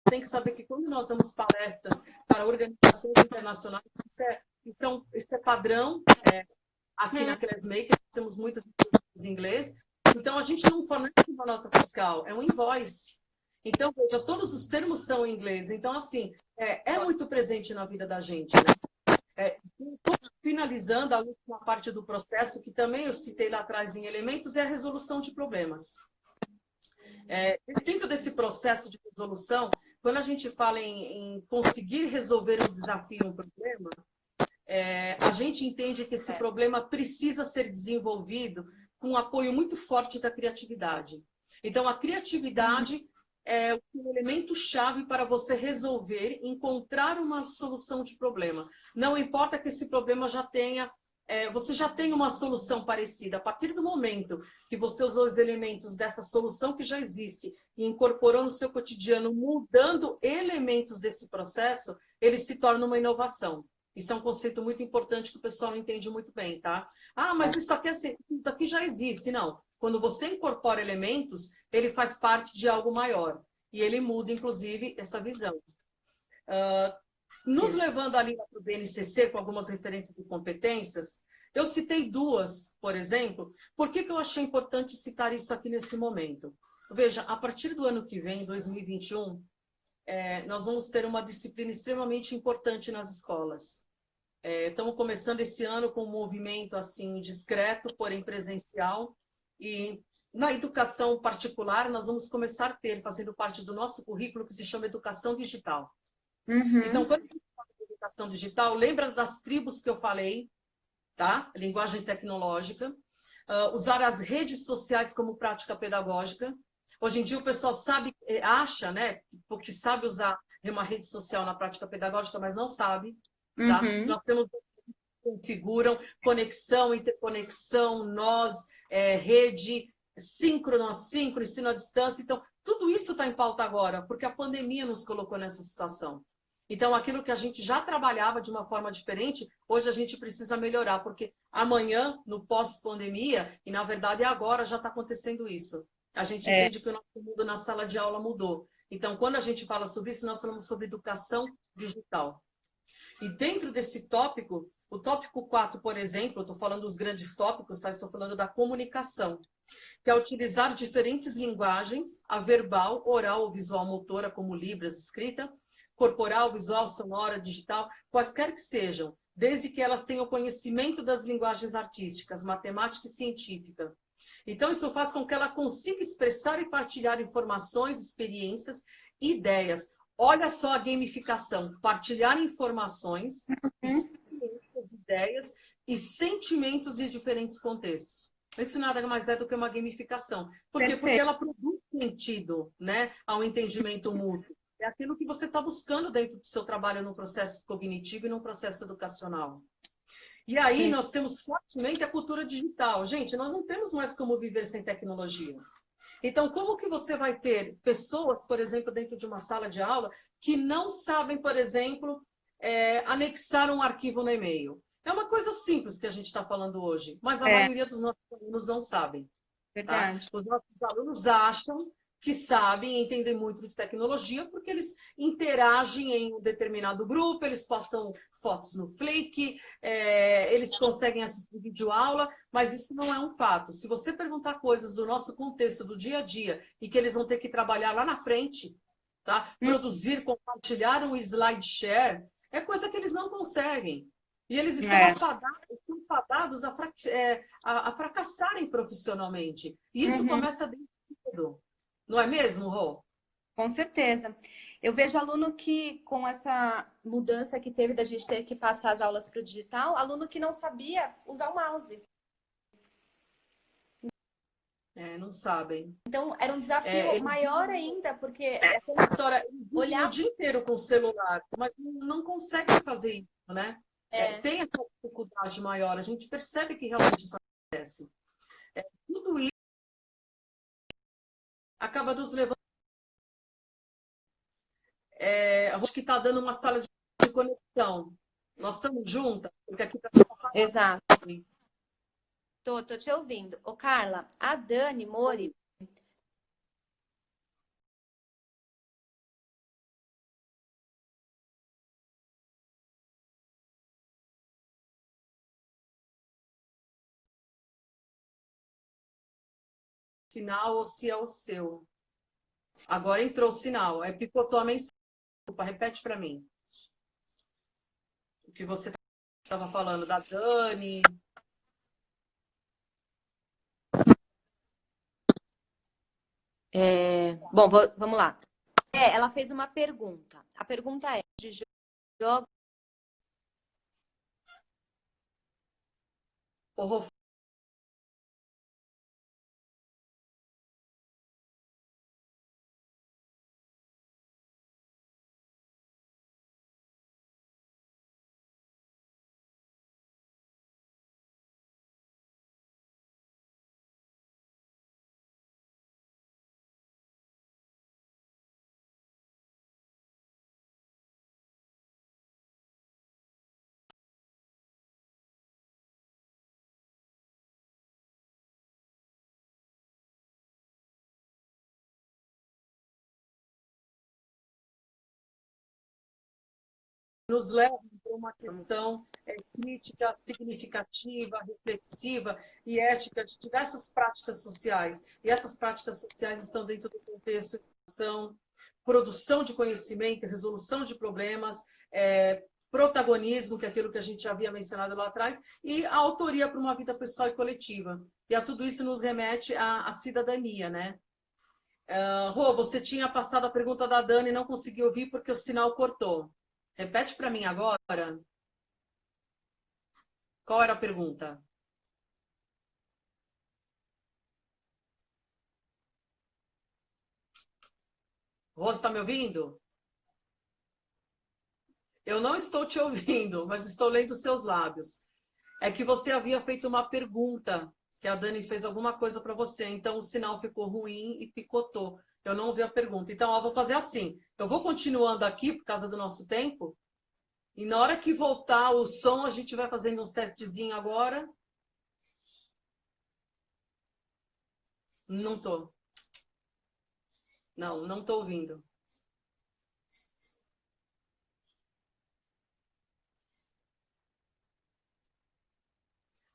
tem que saber que quando nós damos palestras para organizações internacionais, isso é padrão aqui na Classmaker, temos muitas em inglês, então a gente não fornece uma nota fiscal, é um invoice. Então, veja, todos os termos são em inglês, então, assim, é muito presente na vida da gente, né? Finalizando a última parte do processo, que também eu citei lá atrás em elementos, é a resolução de problemas. Dentro desse processo de resolução, quando a gente fala em conseguir resolver um desafio, um problema, a gente entende que esse problema precisa ser desenvolvido com um apoio muito forte da criatividade. Então, a criatividade é um elemento-chave para você resolver, encontrar uma solução de problema. Não importa que esse problema já tenha você já tem uma solução parecida. A partir do momento que você usou os elementos dessa solução que já existe e incorporou no seu cotidiano, mudando elementos desse processo, ele se torna uma inovação. Isso é um conceito muito importante que o pessoal não entende muito bem, tá? Ah, mas isso aqui já existe. Não. Quando você incorpora elementos, ele faz parte de algo maior. E ele muda, inclusive, essa visão. Nos levando ali para o BNCC com algumas referências e competências, eu citei duas, por exemplo. Por que eu achei importante citar isso aqui nesse momento? Veja, a partir do ano que vem, 2021, nós vamos ter uma disciplina extremamente importante nas escolas. Estamos começando esse ano com um movimento assim discreto, porém presencial, e na educação particular nós vamos começar a ter, fazendo parte do nosso currículo, que se chama Educação Digital. Então, quando a gente fala de educação digital, lembra das tribos que eu falei, tá? Linguagem tecnológica. Usar as redes sociais como prática pedagógica. Hoje em dia o pessoal acha, né, porque sabe usar uma rede social na prática pedagógica, mas não sabe. Tá? Nós temos que configuram conexão, interconexão, nós, rede, síncrono, assíncrono, ensino à distância. Então, tudo isso está em pauta agora, porque a pandemia nos colocou nessa situação. Então, aquilo que a gente já trabalhava de uma forma diferente, hoje a gente precisa melhorar, porque amanhã, no pós-pandemia, e na verdade agora já está acontecendo isso. A gente entende que o nosso mundo na sala de aula mudou. Então, quando a gente fala sobre isso, nós falamos sobre educação digital. E dentro desse tópico, o tópico 4, por exemplo, eu estou falando dos grandes tópicos, tá? Estou falando da comunicação, que é utilizar diferentes linguagens, a verbal, oral ou visual motora, como Libras, escrita, corporal, visual, sonora, digital, quaisquer que sejam, desde que elas tenham conhecimento das linguagens artísticas, matemática e científica. Então, isso faz com que ela consiga expressar e partilhar informações, experiências, ideias. Olha só a gamificação, partilhar informações, experiências, ideias e sentimentos de diferentes contextos. Isso nada mais é do que uma gamificação. Por quê? Porque ela produz sentido, né, ao entendimento mútuo. É aquilo que você está buscando dentro do seu trabalho no processo cognitivo e no processo educacional. E aí nós temos fortemente a cultura digital. Gente, nós não temos mais como viver sem tecnologia. Então, como que você vai ter pessoas, por exemplo, dentro de uma sala de aula, que não sabem, por exemplo, anexar um arquivo no e-mail? É uma coisa simples que a gente está falando hoje, mas a maioria dos nossos alunos não sabem. Verdade. Tá? Os nossos alunos acham que sabem e entendem muito de tecnologia porque eles interagem em um determinado grupo, eles postam fotos no Flickr, eles conseguem assistir videoaula, mas isso não é um fato. Se você perguntar coisas do nosso contexto, do dia a dia, e que eles vão ter que trabalhar lá na frente, tá? Produzir, compartilhar um slide share, é coisa que eles não conseguem. E eles estão fadados a fracassarem profissionalmente. E isso começa desde cedo. Não é mesmo, Rô? Com certeza. Eu vejo aluno que, com essa mudança que teve da gente ter que passar as aulas para o digital, aluno que não sabia usar o mouse. Não sabem. Então, era um desafio maior ainda, porque aquela história, olhar o dia inteiro com o celular, mas não conseguem fazer isso, né? Tem essa dificuldade maior, a gente percebe que realmente isso acontece. Tudo isso acaba nos levando. Acho que está dando uma sala de conexão. Nós estamos juntas, porque aqui está. Exato. Tô te ouvindo. Ô, Carla, a Dani Mori. Sinal ou se é o seu. Agora entrou o sinal. Picotou a mensagem. Desculpa, repete para mim. O que você estava falando da Dani. Bom, vamos lá. Ela fez uma pergunta. A pergunta é de jogos. Nos levam para uma questão crítica, significativa, reflexiva e ética de diversas práticas sociais. E essas práticas sociais estão dentro do contexto de educação, produção de conhecimento, resolução de problemas, protagonismo, que é aquilo que a gente já havia mencionado lá atrás, e a autoria para uma vida pessoal e coletiva. E a tudo isso nos remete à cidadania, né? Rô, você tinha passado a pergunta da Dani e não conseguiu ouvir porque o sinal cortou. Repete para mim agora. Qual era a pergunta? Rosa, está me ouvindo? Eu não estou te ouvindo, mas estou lendo seus lábios. É que você havia feito uma pergunta, que a Dani fez alguma coisa para você, então o sinal ficou ruim e picotou. Eu não ouvi a pergunta. Então, vou fazer assim. Eu vou continuando aqui, por causa do nosso tempo, e na hora que voltar o som, a gente vai fazendo uns testezinhos agora. Não tô. Não tô ouvindo.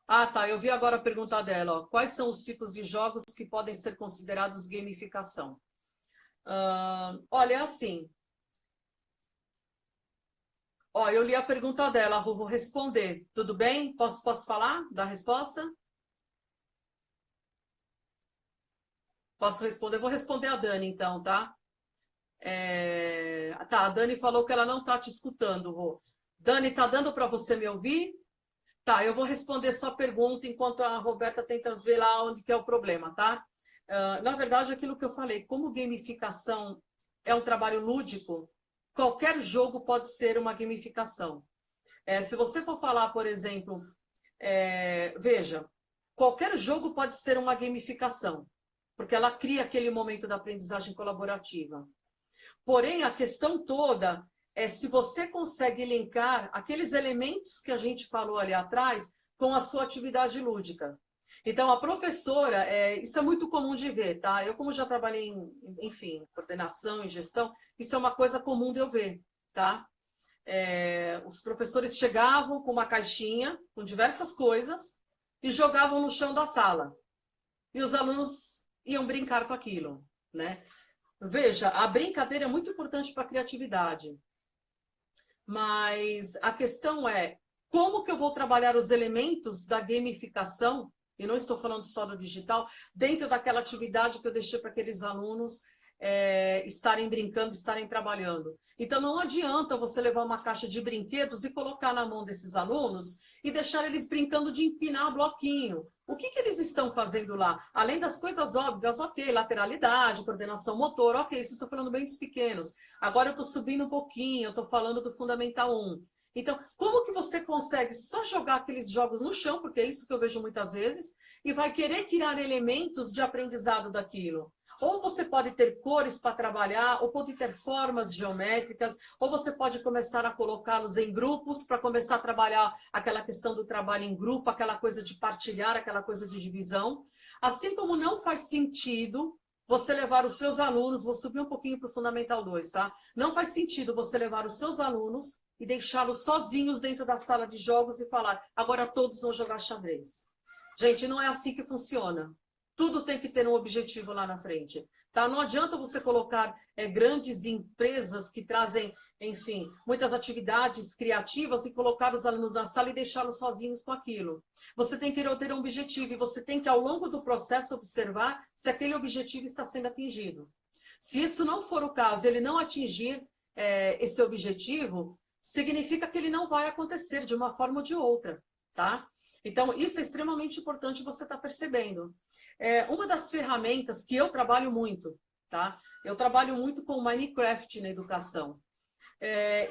Ah, tá. Eu vi agora a pergunta dela. Ó. Quais são os tipos de jogos que podem ser considerados gamificação? Olha, é assim. Ó, eu li a pergunta dela, Rô, vou responder. Tudo bem? Posso falar da resposta? Posso responder? Eu vou responder a Dani, então, tá? Tá, a Dani falou que ela não está te escutando, Rô. Dani, tá dando para você me ouvir? Tá, eu vou responder sua pergunta enquanto a Roberta tenta ver lá onde que é o problema, tá? Na verdade, aquilo que eu falei, como gamificação é um trabalho lúdico, qualquer jogo pode ser uma gamificação. Se você for falar, por exemplo, veja, qualquer jogo pode ser uma gamificação, porque ela cria aquele momento da aprendizagem colaborativa. Porém, a questão toda é se você consegue linkar aqueles elementos que a gente falou ali atrás com a sua atividade lúdica. Então, a professora, isso é muito comum de ver, tá? Eu, como já trabalhei em coordenação e gestão, isso é uma coisa comum de eu ver, tá? Os professores chegavam com uma caixinha, com diversas coisas, e jogavam no chão da sala. E os alunos iam brincar com aquilo, né? Veja, a brincadeira é muito importante para a criatividade. Mas a questão é, como que eu vou trabalhar os elementos da gamificação, e não estou falando só do digital, dentro daquela atividade que eu deixei para aqueles alunos estarem brincando, estarem trabalhando. Então, não adianta você levar uma caixa de brinquedos e colocar na mão desses alunos e deixar eles brincando de empinar bloquinho. O que eles estão fazendo lá? Além das coisas óbvias, ok, lateralidade, coordenação motor, ok, vocês estão falando bem dos pequenos. Agora eu estou subindo um pouquinho, eu estou falando do Fundamental 1. Então, como que você consegue só jogar aqueles jogos no chão, porque é isso que eu vejo muitas vezes, e vai querer tirar elementos de aprendizado daquilo? Ou você pode ter cores para trabalhar, ou pode ter formas geométricas, ou você pode começar a colocá-los em grupos para começar a trabalhar aquela questão do trabalho em grupo, aquela coisa de partilhar, aquela coisa de divisão. Assim como não faz sentido você levar os seus alunos, vou subir um pouquinho para o Fundamental 2, tá? Não faz sentido você levar os seus alunos e deixá-los sozinhos dentro da sala de jogos e falar, agora todos vão jogar xadrez. Gente, não é assim que funciona. Tudo tem que ter um objetivo lá na frente. Tá? Não adianta você colocar grandes empresas que trazem, enfim, muitas atividades criativas e colocar os alunos na sala e deixá-los sozinhos com aquilo. Você tem que ter um objetivo e você tem que, ao longo do processo, observar se aquele objetivo está sendo atingido. Se isso não for o caso, ele não atingir esse objetivo, significa que ele não vai acontecer de uma forma ou de outra, tá? Então, isso é extremamente importante você estar percebendo. Uma das ferramentas que eu trabalho muito, tá? Eu trabalho muito com Minecraft na educação.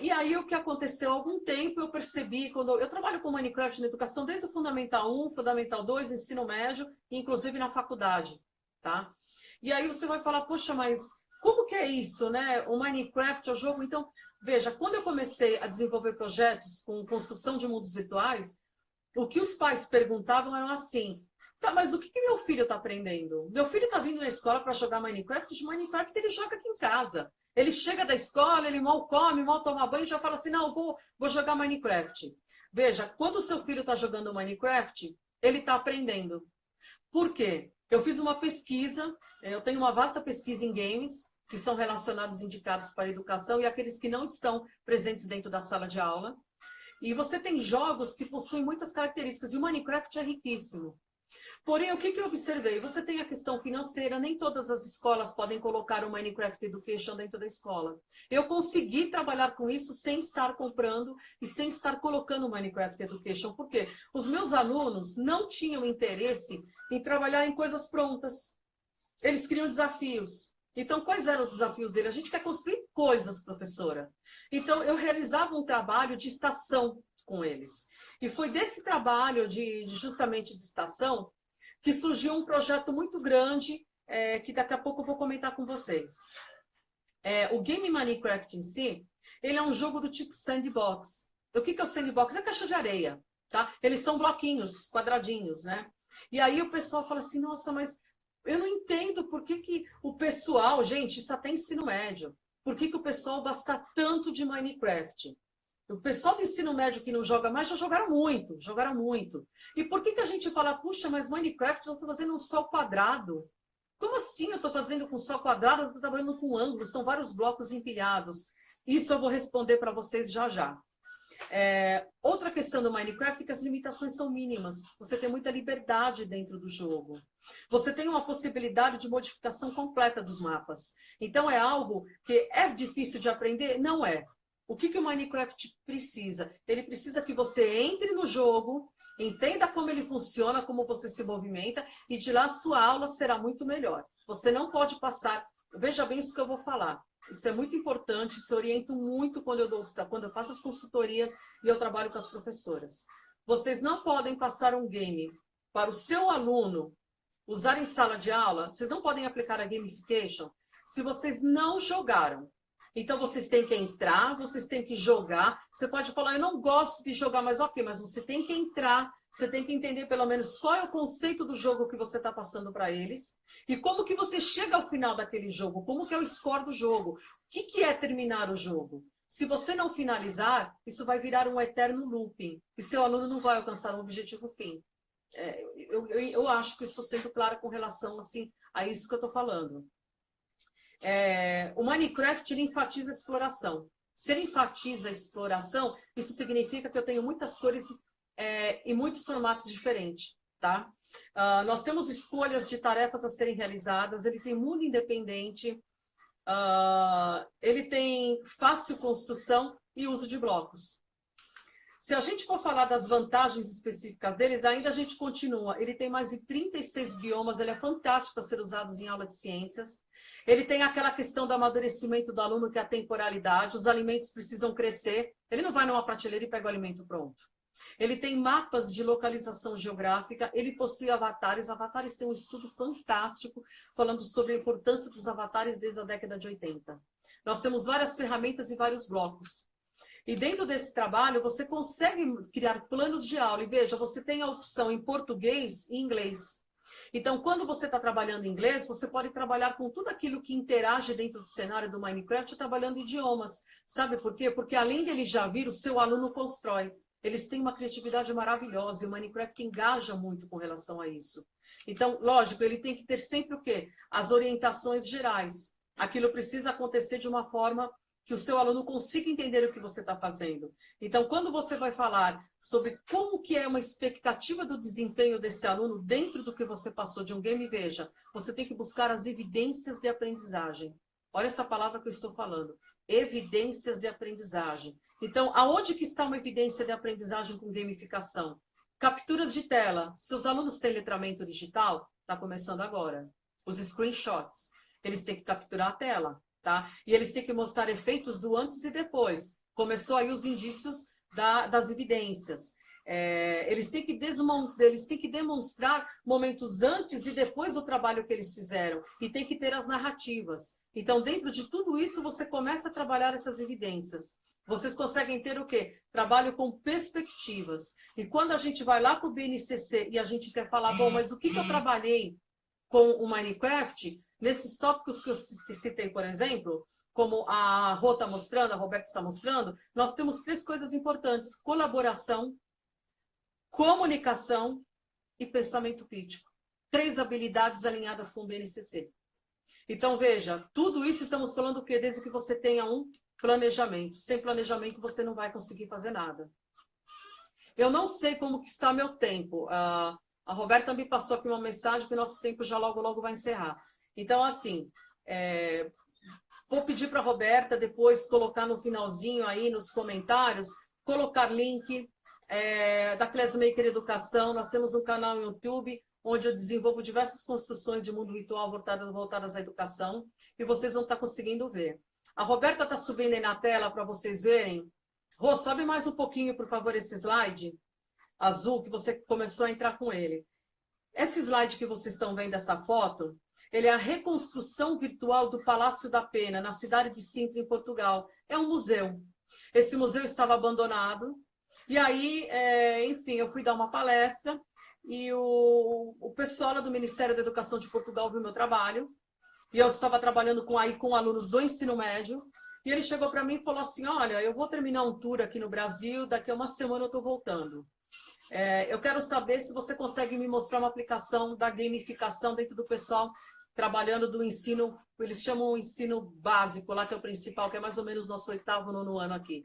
E aí, o que aconteceu há algum tempo, eu percebi, quando eu trabalho com Minecraft na educação desde o Fundamental 1, Fundamental 2, ensino médio, inclusive na faculdade, tá? E aí você vai falar, poxa, mas como que é isso, né? O Minecraft é o jogo. Então, veja, quando eu comecei a desenvolver projetos com construção de mundos virtuais, o que os pais perguntavam era assim, tá, mas o que meu filho está aprendendo? Meu filho está vindo na escola para jogar Minecraft, de Minecraft ele joga aqui em casa. Ele chega da escola, ele mal come, mal toma banho e já fala assim, não, vou jogar Minecraft. Veja, quando o seu filho está jogando Minecraft, ele está aprendendo. Por quê? Eu fiz uma pesquisa, eu tenho uma vasta pesquisa em games, que são relacionados, indicados para a educação, e aqueles que não estão presentes dentro da sala de aula. E você tem jogos que possuem muitas características, e o Minecraft é riquíssimo. Porém, o que eu observei? Você tem a questão financeira, nem todas as escolas podem colocar o Minecraft Education dentro da escola. Eu consegui trabalhar com isso sem estar comprando e sem estar colocando o Minecraft Education. Por quê? Os meus alunos não tinham interesse em trabalhar em coisas prontas. Eles criam desafios. Então, quais eram os desafios dele? A gente quer construir coisas, professora. Então, eu realizava um trabalho de estação com eles. E foi desse trabalho justamente de estação que surgiu um projeto muito grande, que daqui a pouco eu vou comentar com vocês. O Game Minecraft em si, ele é um jogo do tipo sandbox. O que é o sandbox? É caixa de areia, tá? Eles são bloquinhos, quadradinhos, né? E aí o pessoal fala assim, nossa, mas eu não entendo por que o pessoal, gente, isso até ensino médio, por que o pessoal gosta tanto de Minecraft? O pessoal do ensino médio que não joga mais já jogaram muito, jogaram muito. E por que a gente fala, puxa, mas Minecraft eu estou fazendo um sol quadrado? Como assim eu estou fazendo com sol quadrado? Eu estou trabalhando com ângulo, são vários blocos empilhados. Isso eu vou responder para vocês já já. Outra questão do Minecraft é que as limitações são mínimas. Você tem muita liberdade dentro do jogo. Você tem uma possibilidade de modificação completa dos mapas. Então é algo que é difícil de aprender? Não é. O que o Minecraft precisa? Ele precisa que você entre no jogo, entenda como ele funciona, como você se movimenta, e de lá a sua aula será muito melhor. Você não pode passar... Veja bem isso que eu vou falar. Isso é muito importante, se oriento muito quando eu faço as consultorias e eu trabalho com as professoras. Vocês não podem passar um game para o seu aluno usar em sala de aula, vocês não podem aplicar a gamification se vocês não jogaram. Então, vocês têm que entrar, vocês têm que jogar. Você pode falar, eu não gosto de jogar, mas ok, mas você tem que entrar, você tem que entender pelo menos qual é o conceito do jogo que você está passando para eles e como que você chega ao final daquele jogo, como que é o score do jogo, o que é terminar o jogo. Se você não finalizar, isso vai virar um eterno looping e seu aluno não vai alcançar um objetivo fim. Eu acho que estou sendo clara com relação assim, a isso que eu estou falando. O Minecraft ele enfatiza a exploração. Se ele enfatiza a exploração, isso significa que eu tenho muitas cores e muitos formatos diferentes, tá? Nós temos escolhas de tarefas a serem realizadas, ele tem mundo independente, ele tem fácil construção e uso de blocos. Se a gente for falar das vantagens específicas deles, ainda a gente continua. Ele tem mais de 36 biomas, ele é fantástico para ser usado em aula de ciências. Ele tem aquela questão do amadurecimento do aluno, que é a temporalidade, os alimentos precisam crescer. Ele não vai numa prateleira e pega o alimento pronto. Ele tem mapas de localização geográfica, ele possui avatares. Avatares tem um estudo fantástico falando sobre a importância dos avatares desde a década de 80. Nós temos várias ferramentas e vários blocos. E dentro desse trabalho, você consegue criar planos de aula. E veja, você tem a opção em português e inglês. Então, quando você está trabalhando em inglês, você pode trabalhar com tudo aquilo que interage dentro do cenário do Minecraft, trabalhando idiomas. Sabe por quê? Porque além dele já vir, o seu aluno constrói. Eles têm uma criatividade maravilhosa e o Minecraft engaja muito com relação a isso. Então, lógico, ele tem que ter sempre o quê? As orientações gerais. Aquilo precisa acontecer de uma forma que o seu aluno consiga entender o que você está fazendo. Então, quando você vai falar sobre como que é uma expectativa do desempenho desse aluno dentro do que você passou de um game, veja, você tem que buscar as evidências de aprendizagem. Olha essa palavra que eu estou falando. Evidências de aprendizagem. Então, aonde que está uma evidência de aprendizagem com gamificação? Capturas de tela. Se os alunos têm letramento digital, está começando agora. Os screenshots. Eles têm que capturar a tela. Tá? E eles têm que mostrar efeitos do antes e depois. Começou aí os indícios das evidências. Eles têm que demonstrar momentos antes e depois do trabalho que eles fizeram. E tem que ter as narrativas. Então, dentro de tudo isso, você começa a trabalhar essas evidências. Vocês conseguem ter o quê? Trabalho com perspectivas. E quando a gente vai lá para o BNCC e a gente quer falar, bom, mas o que eu trabalhei com o Minecraft, nesses tópicos que eu citei, por exemplo, como a Rô está mostrando, a Roberta está mostrando, nós temos 3 coisas importantes: colaboração, comunicação e pensamento crítico. 3 habilidades alinhadas com o BNCC. Então, veja, tudo isso estamos falando o quê? Desde que você tenha um planejamento. Sem planejamento, você não vai conseguir fazer nada. Eu não sei como que está meu tempo. A Roberta me passou aqui uma mensagem que o nosso tempo já logo, logo vai encerrar. Então, assim, vou pedir para a Roberta depois colocar no finalzinho aí nos comentários, colocar link da Classmaker Educação. Nós temos um canal no YouTube onde eu desenvolvo diversas construções de mundo virtual voltadas à educação e vocês vão estar conseguindo ver. A Roberta está subindo aí na tela para vocês verem. Rô, sobe mais um pouquinho, por favor, esse slide azul, que você começou a entrar com ele. Esse slide que vocês estão vendo, essa foto, ele é a reconstrução virtual do Palácio da Pena, na cidade de Sintra, em Portugal. É um museu. Esse museu estava abandonado. E aí, enfim, eu fui dar uma palestra e o pessoal lá do Ministério da Educação de Portugal viu meu trabalho. E eu estava trabalhando com alunos do ensino médio. E ele chegou para mim e falou assim, olha, eu vou terminar um tour aqui no Brasil, daqui a uma semana eu estou voltando. Eu quero saber se você consegue me mostrar uma aplicação da gamificação dentro do pessoal trabalhando do ensino, eles chamam o ensino básico, lá que é o principal, que é mais ou menos nosso 8º, 9º ano aqui.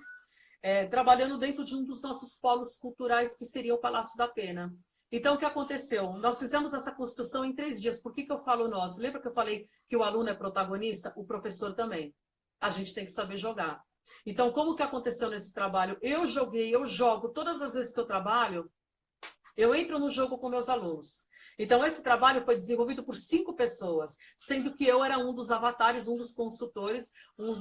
Trabalhando dentro de um dos nossos polos culturais, que seria o Palácio da Pena. Então, o que aconteceu? Nós fizemos essa construção em 3 dias. Por que eu falo nós? Lembra que eu falei que o aluno é protagonista? O professor também. A gente tem que saber jogar. Então, como que aconteceu nesse trabalho? Eu jogo, todas as vezes que eu trabalho, eu entro no jogo com meus alunos. Então, esse trabalho foi desenvolvido por 5 pessoas, sendo que eu era um dos avatares, um dos consultores, um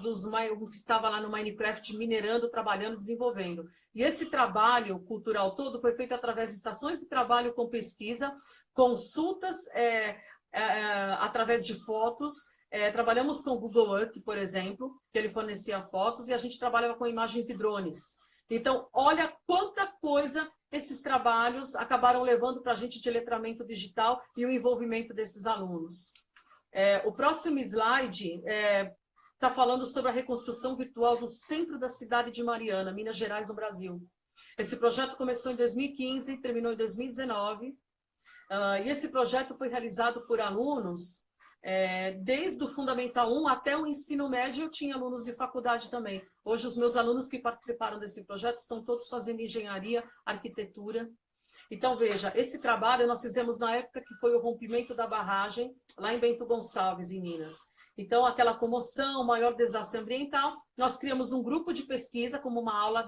que estava lá no Minecraft minerando, trabalhando, desenvolvendo. E esse trabalho cultural todo foi feito através de estações de trabalho com pesquisa, consultas através de fotos. Trabalhamos com o Google Earth, por exemplo, que ele fornecia fotos, e a gente trabalhava com imagens de drones. Então, olha quanta coisa esses trabalhos acabaram levando para a gente de letramento digital e o envolvimento desses alunos. O próximo slide está falando sobre a reconstrução virtual do centro da cidade de Mariana, Minas Gerais, no Brasil. Esse projeto começou em 2015 e terminou em 2019. E esse projeto foi realizado por alunos Desde o Fundamental 1 até o ensino médio, eu tinha alunos de faculdade também. Hoje, os meus alunos que participaram desse projeto estão todos fazendo engenharia, arquitetura. Então, veja, esse trabalho nós fizemos na época que foi o rompimento da barragem, lá em Bento Gonçalves, em Minas. Então, aquela comoção, maior desastre ambiental, nós criamos um grupo de pesquisa como uma aula